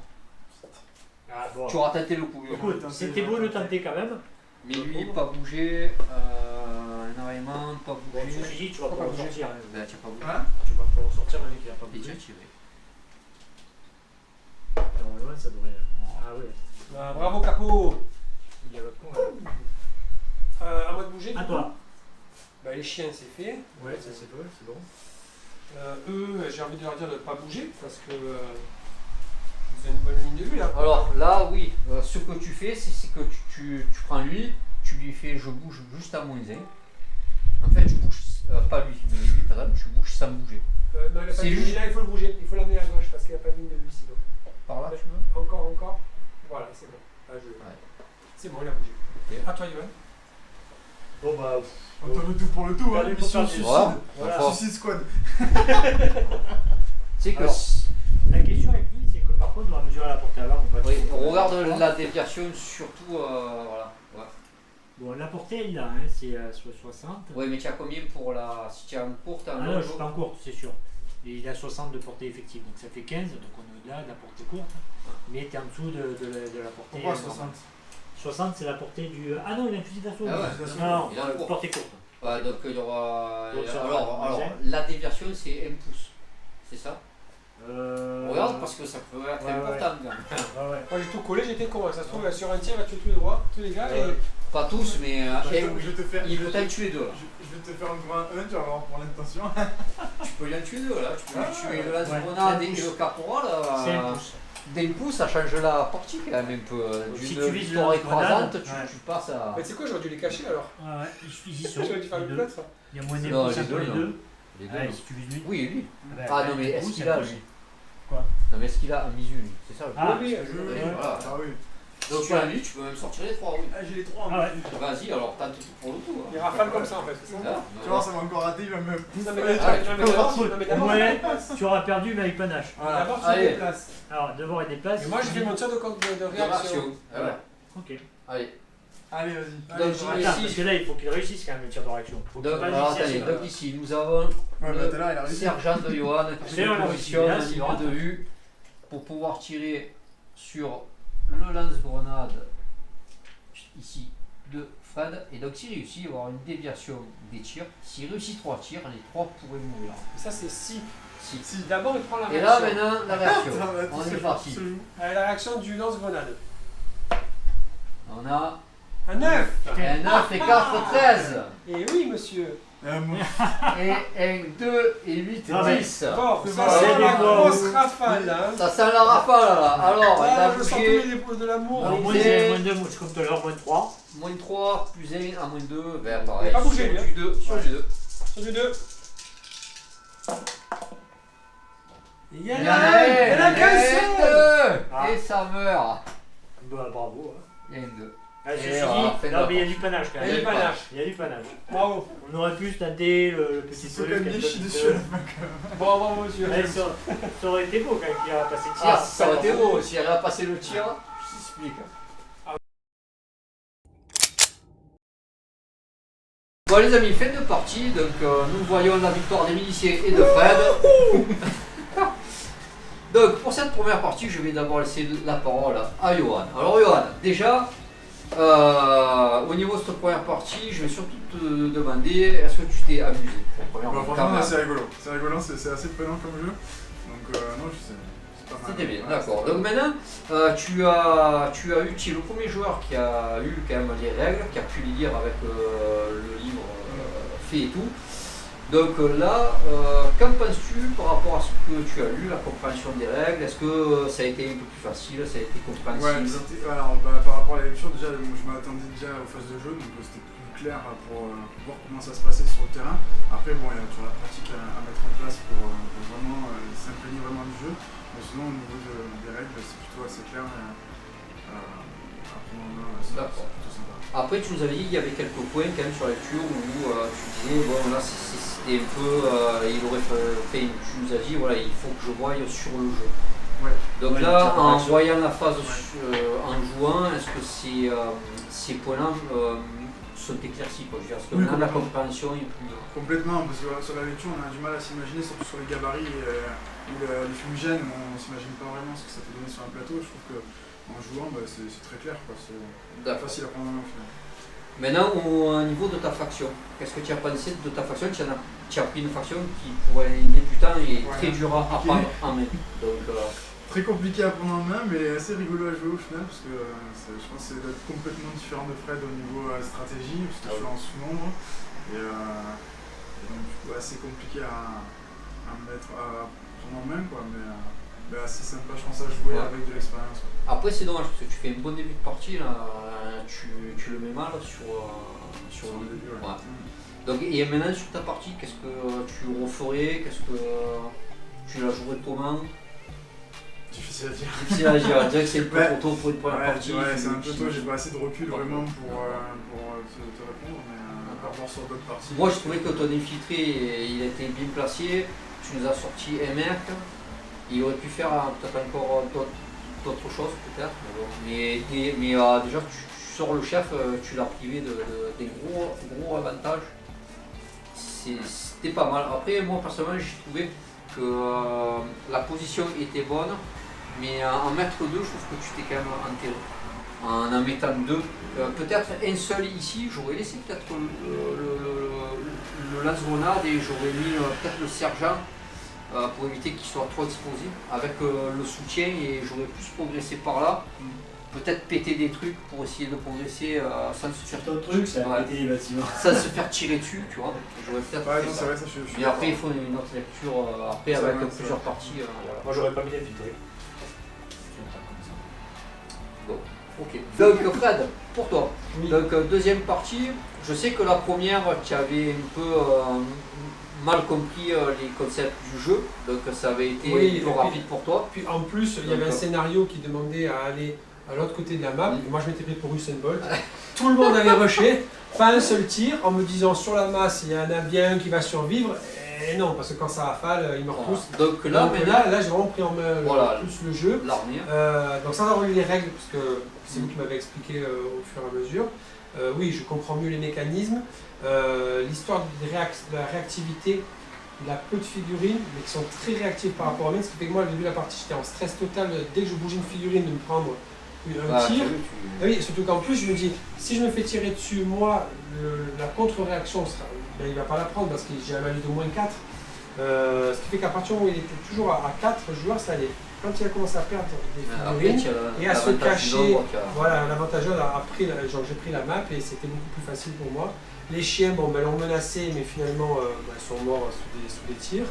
Ah bon.
Tu auras tenté le coup. Johan.
Écoute, c'était beau de tenter quand même.
Mais lui, pas bougé, un enrayement, pas
Bon, tu
bougé.
te dis, tu vas pouvoir sortir. Hein.
Ben, tu n'as pas bougé.
Hein
Tu vas pouvoir sortir même qu'il n'a pas
Et tu
bougé.
as tiré.
Normalement, ça devrait. Ah oui.
Ah, bravo, Capo.
Il y a le con. Là.
À moi de bouger.
À
du
toi.
coup. Bah, les chiens, c'est fait.
Ouais, ça c'est bon, c'est bon.
Eux, j'ai envie de leur dire de ne pas bouger parce que vous avez une bonne ligne de vue là.
Alors là, oui, ce que tu fais, c'est que tu prends lui, tu lui fais je bouge juste à moins 1. En fait, tu bouges, pas lui, mais lui, par exemple, tu bouges sans bouger.
Non, il a pas
C'est
de ligne,
juste-
là, il faut le bouger. Il faut l'amener à gauche parce qu'il n'y a pas de ligne de vue sinon.
Par là, tu veux
Encore. Voilà, c'est bon. Là, je...
Ouais.
C'est bon, il a bougé.
Ok.
À toi, Yoann.
Bon bah.
On tente le tout pour le tout, hein.
Allez, faut
Mission
faire des-
suicide.
Voilà.
Voilà.
Enfin,
Suicide squad.
tu sais que
Alors, La question avec lui, c'est que par contre, on va mesurer la portée avant. On va
oui, on regarde la déviation surtout, voilà. Ouais.
Bon, la portée, il a, hein, c'est sur 60.
Ouais, mais tu as combien pour la. Si tu as une courte,
Ah
un
non,
long
je suis pas en courte, c'est sûr. Et il a 60 de portée effective, donc ça fait 15, donc on est au-delà de la portée courte. Mais tu es en dessous de la portée.
Pourquoi
normale.
60?
60, c'est la portée du. Ah non, il a un fusil d'assaut.
Ah ouais.
Non,
Il a un court.
portée courte.
Ouais, donc il y aura.
Donc, ça va,
Alors,
vas-y.
la déviation, c'est 1 pouce. C'est ça Regarde, parce que ça peut être
ouais,
important quand même.
Ouais, ouais.
Moi, j'ai tout collé, j'étais con. Ça se trouve, sur un tir, il va tuer tous les droits, tous les gars. Et...
Pas tous, mais
Je vais te faire.
il peut t'en tuer deux là.
Je vais te faire encore un, tu vas voir pour l'intention.
Tu peux y en tuer deux là. Tu peux
Ah,
tuer le
ouais,
lance-grenade
c'est un
et
pouce.
le caporal.
C'est un pouce.
D'un coup, ça change la partie quand même un peu.
Si
D'une
tu vises
victoire
le
écrasante,
grenade,
tu passes à.
Mais tu sais quoi, j'aurais dû les cacher alors.
Ah ouais, ils sont.
J'aurais dû faire
les
le
deux.
plâtre.
Il y a moins des
Non,
pouces
les
entre
deux,
les
non.
deux.
Les deux,
Ouais,
non.
si tu vises lui.
Oui, lui.
bah,
Ah non, mais
un
est-ce
pouce,
qu'il
un
a
pouce.
lui?
Quoi?
Non, mais est-ce qu'il a un visu lui? C'est ça le
Ah,
problème.
oui,
Oui,
ouais.
voilà.
Ah oui.
Donc tu as lui, tu peux même sortir les trois, oui.
Ah, j'ai les trois.
Ah ouais.
Vas-y, alors tente tout pour le coup.
Il rafale comme ça en fait. c'est ça
Là,
Tu vois, ça m'a encore raté, il va me.
Non mais
Ah,
d'abord,
Ouais, tu auras perdu mais avec panache.
Voilà.
d'abord tu
Allez.
les déplaces.
Alors, d'abord il déplace.
Et moi je fais mon tir de réaction.
réaction. Voilà.
Ok.
Allez.
Allez, vas-y.
Donc,
Allez,
j'y
ouais.
vais.
Attends, parce que là il faut qu'il réussisse quand même le tir de réaction. Faut qu'il
Donc,
pas
alors,
réussir,
attendez,
c'est
donc ici nous avons
Ouais, bah,
le
t'es là, il a réussi.
sergent de Johan qui
C'est vrai,
se
là,
positionne
là,
au
c'est
niveau
vrai.
de vue pour pouvoir tirer sur le lance-grenade ici de Fred. Et donc s'il réussit, il va y avoir une déviation des tirs. S'il réussit 3 tirs, les 3 pourraient mourir.
Et ça c'est si.
Si.
D'abord il prend la
Et là
réaction.
maintenant la réaction.
Attends,
On
se
est
joue,
parti.
se joue.
La réaction du lance-grenade.
On a
Un 9.
un 9 et 4, 13.
Et oui monsieur.
Moi,
Et 1, 2 et 8,
Non, mais-
10.
Bon,
C'est
ça
bon.
c'est
Allez,
la
les gars.
grosse rafale hein.
Ça sent la rafale là. Alors, il
Ah,
a
je sens tous
bougé.
les épaules de l'amour.
Alors, moins
c'est-
1, moins 2, moins comme tout à l'heure, moins 3.
Moins 3, plus 1, à moins 2. Ben,
Il
pareil.
a pas bougé,
sur
lui, hein.
du 2. Sur du 2.
Sur du 2. Il y en
Il y en
a
a
un.
un.
Il y en a qu'un seul.
deux.
Ah.
Et ça meurt.
Bah bravo. Hein.
Il y a une 2.
Ah,
Et
ceci
voilà,
dit,
fait
non
de
mais il y a
la
du panache quand
Il y a
même.
du panache.
Il y a du panache.
Bravo.
On aurait pu se tenter le petit
c'est
truc.
quand même
un
bien
peu
chier
de-
dessus à la fin.
Bravo monsieur.
Ouais, ça aurait été beau quand même qu'il a passé le tir.
Ah, ça aurait été beau. S'il avait passé le tir, je t'explique. Bon les amis, fin de partie, donc nous voyons la victoire des miliciens et de Fred. Donc pour cette première partie, je vais d'abord laisser la parole à Johan. Alors Johan, déjà, au niveau de cette première partie, je vais surtout te demander, est-ce que tu t'es amusé pour la première
Bah,
fois, quand
franchement,
même.
c'est rigolo, c'est assez prenant comme jeu. Donc, non, je sais. C'est pas mal.
C'était bien,
Ouais,
d'accord.
c'était
Donc maintenant, tu as eu, tu es le premier joueur qui a eu quand même les règles, qui a pu les lire avec le livre fait et tout. Donc là, qu'en penses-tu par rapport à ce que tu as lu, la compréhension des règles? Est-ce que ça a été un peu plus facile, ça a été
Ouais,
compréhensible?
alors par rapport à la lecture, déjà, je m'attendais déjà aux phases de jeu, donc c'était plus clair pour voir comment ça se passait sur le terrain. Après, bon, il y a toujours la pratique à mettre en place pour vraiment s'imprégner vraiment du jeu. Mais sinon, au niveau des règles, c'est plutôt assez clair. Après, c'est
D'accord.
plutôt sympa.
Après, tu nous avais dit qu'il y avait quelques points quand même sur la lecture où tu disais, bon là c'était un peu, il aurait fait, tu nous as dit, voilà, il faut que je voie sur le jeu.
Ouais.
Donc
Ouais,
là,
tiens,
en
action.
voyant la phase, en jouant, est-ce que ces points-là sont éclaircis quoi? Je veux dire, est-ce que
Oui,
maintenant la
complètement.
compréhension est plus...
Complètement, parce que sur la lecture, on a du mal à s'imaginer, surtout sur les gabarits ou les fumigènes, on ne s'imagine pas vraiment ce que ça peut donner sur un plateau. Je trouve qu'en jouant, bah, c'est très clair, quoi. C'est
D'accord.
facile à prendre en main au final.
Maintenant, au niveau de ta faction, qu'est-ce que tu as pensé de ta faction? Tu as pris une faction qui, pour un débutant, est
Ouais.
très dure à prendre en main. Donc,
Très compliqué à prendre en main, mais assez rigolo à jouer au final, parce que je pense que c'est d'être complètement différent de Fred au niveau stratégie, parce que je suis en sous-nombre, et donc du coup assez compliqué à prendre en main, quoi, mais assez sympa je pense à jouer
Ouais.
avec de l'expérience. quoi.
après, c'est dommage parce que tu fais un bon début de partie, là, tu le mets mal sur
Sur le début, ouais.
Ouais. Donc, et maintenant, sur ta partie, qu'est-ce que tu referais? Qu'est-ce que tu la jouerais comment?
Difficile à dire.
Difficile à dire, on dirait que c'est le peu
Ouais.
trop tôt pour une première
Ouais,
partie.
c'est un peu tôt, j'ai pas assez de recul
Ouais.
vraiment pour te répondre, mais à voir sur d'autres parties.
Moi, je trouvais que ton infiltré, il était bien placé. Tu nous as sorti un mec. Il aurait pu faire peut-être encore d'autres choses, peut-être. Mais déjà, tu sors le chef, tu l'as privé des gros avantages. C'était pas mal. Après, moi, personnellement, j'ai trouvé que la position était bonne. Mais en mettre deux, je trouve que tu t'es quand même enterré. En mettant deux, peut-être un seul ici, j'aurais laissé peut-être le lance-grenade et j'aurais mis peut-être le sergent pour éviter qu'il soit trop exposé avec le soutien et j'aurais plus progressé par là peut-être péter des trucs pour essayer de progresser sans se faire
C'est ton truc, c'est
Ouais.
péter les bâtiments.
sans se faire tirer dessus, tu vois. J'aurais peut-être
Ouais,
fait
non,
ça.
c'est vrai, ça, je suis
Mais après, il faut une autre lecture après
C'est
avec
vrai, c'est
plusieurs
vrai.
parties. Voilà.
Moi, j'aurais pas mis d'invité.
Bon, ok. Donc Fred, pour toi,
Oui.
donc deuxième partie, je sais que la première, tu avais un peu mal compris les concepts du jeu, donc ça avait été
Oui,
plutôt
et puis-
rapide pour toi.
Puis en plus, il y avait un
D'accord.
scénario qui demandait à aller à l'autre côté de la map. Et moi, je m'étais pris pour Usain Bolt. Tout le monde avait rushé, pas un seul tir, en me disant sur la masse, il y en a bien un qui va survivre. Et non, parce que quand ça rafale, ils meurent
Voilà.
tous.
Donc là,
Donc
maintenant,
là j'ai vraiment pris en main
Voilà.
plus le jeu.
l'armée.
Donc sans avoir lu les règles, parce que c'est vous qui m'avez expliqué au fur et à mesure, oui, je comprends mieux les mécanismes. L'histoire de la réactivité, il a peu de figurines, mais qui sont très réactives par rapport à moi, ce qui fait que moi, au début de la partie, j'étais en stress total dès que je bougeais une figurine de me prendre un
Ah,
tir.
tu veux,
Ah oui, surtout qu'en plus, je me dis, si je me fais tirer dessus, moi, la contre-réaction, ben, il ne va pas la prendre parce que j'ai un malus de moins 4. Ce qui fait qu'à partir du moment où il était toujours à 4 joueurs, ça allait. Quand il a commencé à perdre des
Après,
figurines,
tu as
et à se
l'avantage du
cacher,
nombre qui a-
voilà, l'avantage a pris, genre j'ai pris la map et c'était beaucoup plus facile pour moi. Les chiens, bon, ben, l'ont menacé, mais finalement, ils sont morts sous des tirs.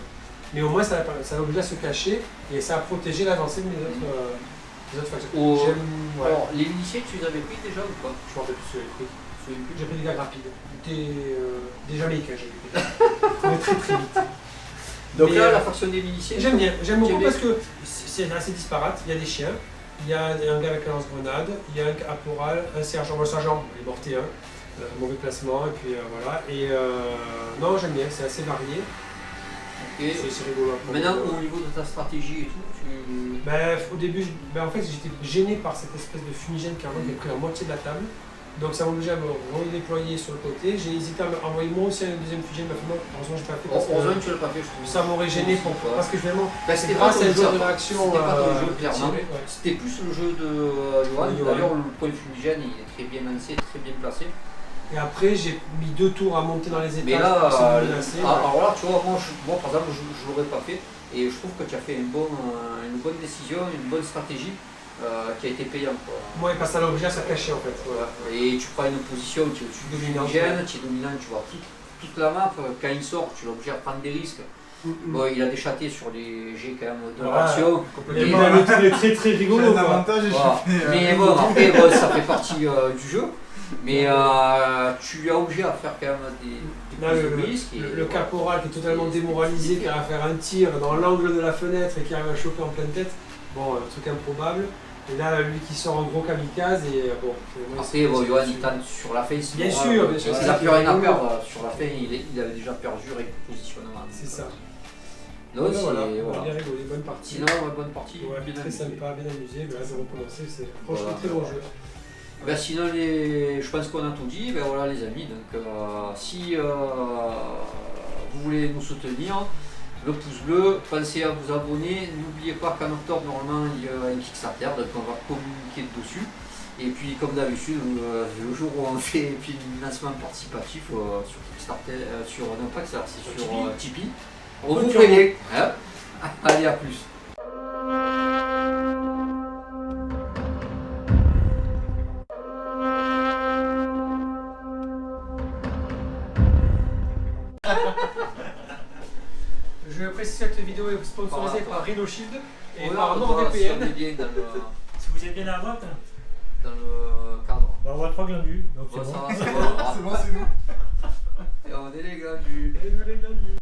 Mais au moins, ça l'a obligé à se cacher et ça a protégé l'avancée de mes autres factions.
Au-
Ouais.
Alors, les initiés, tu les avais pris déjà ou pas?
Je m'en rappelle plus ce que j'ai pris. J'ai pris des gars rapides. Des Jamaïcains, j'ai pris. On est très très vite.
Donc
Mais,
là, la faction des initiés.
J'aime bien, j'aime beaucoup
J'aime
parce que c'est assez disparate. Il y a des chiens, il y a un gars avec un lance-grenade, il y a un caporal, un sergent. Le sergent, il est morté, hein. Mauvais placement, et puis voilà. Et non, j'aime bien, c'est assez varié.
Ok.
C'est rigolo. après.
Maintenant, au niveau de ta stratégie et tout, tu.
Ben, au début, en fait, j'étais gêné par cette espèce de fumigène qui avait pris la moitié de la table. Donc ça m'a obligé à me redéployer sur le côté. J'ai hésité à envoyer moi aussi un deuxième fumigène, mais finalement, heureusement, je n'ai pas fait parce
Heureusement,
que
tu l'as pas fait, je trouve.
ça m'aurait gêné parce que finalement,
Bah,
c'est
c'était pas
grâce
ton
à une
jeu,
sorte de
quoi.
réaction.
C'était pas ton jeu,
de
clairement.
tirer, ouais.
C'était plus le jeu de Johan.
De Johan.
D'ailleurs, le point fumigène, il est très bien lancé, très bien placé.
Et après, j'ai mis 2 tours à monter dans les étages
Mais là,
pour essayer de menacer.
alors là, tu vois, moi, par exemple, je ne l'aurais pas fait. Et je trouve que tu as fait une bonne décision, une bonne stratégie qui a été payante, quoi.
Moi, il passe à l'objet à se cacher en fait.
Voilà. Et tu prends une position qui est au-dessus du
Dominante,
fumigène, tu es dominant, tu vois toute la map. Quand il sort, tu l'as obligé à prendre des risques. Bon, il a déchatté sur les jets quand même de
Voilà.
l'action.
Et
Et
ben, le truc est très très
J'ai
rigolo
un
quoi.
avantage et
Voilà.
je fais.
Mais bon, après, bon, ça fait partie du jeu. Mais tu as obligé à faire quand même des
Là,
prises de risques. et
le
voilà.
caporal qui est totalement démoralisé, qui va faire un tir dans l'angle de la fenêtre et qui arrive à choper en pleine tête. Bon, un truc improbable. Et là, lui qui sort en gros kamikaze et bon.
Après, bon, Johan, il tente sur la fin.
Bien sûr, bien sûr.
Il n'a plus rien à perdre. Sur la fin, il avait déjà perdu avec le positionnement.
C'est ça.
Non, c'est
Voilà,
voilà.
on a bien rigolé, bonne partie.
Sinon, bonne partie.
Ouais,
bien
très
amusé.
sympa, bien amusé. Mais là, j'ai recommencé, c'est franchement
Voilà.
très bon jeu.
Ben, sinon, je pense qu'on a tout dit. Ben, voilà, les amis. Donc, si vous voulez nous soutenir, le pouce bleu, pensez à vous abonner. N'oubliez pas qu'en octobre, normalement, il y a un Kickstarter, donc on va communiquer dessus. Et puis, comme d'habitude, le jour où on fait un lancement participatif sur Kickstarter, non pas Kickstarter, c'est sur Tipeee, on vous prévient. Hein. Allez, à plus.
Je précise que cette vidéo est sponsorisée
Par
par RhinoShield et
Ouais,
par
on voit si on
NordVPN.
est bien
Si vous êtes bien à droite,
dans le cadre.
bah, on voit 3 glandus, donc c'est
Bon,
bon.
ça va, ça
C'est
va.
bon, c'est nous.
Et on est les gars du.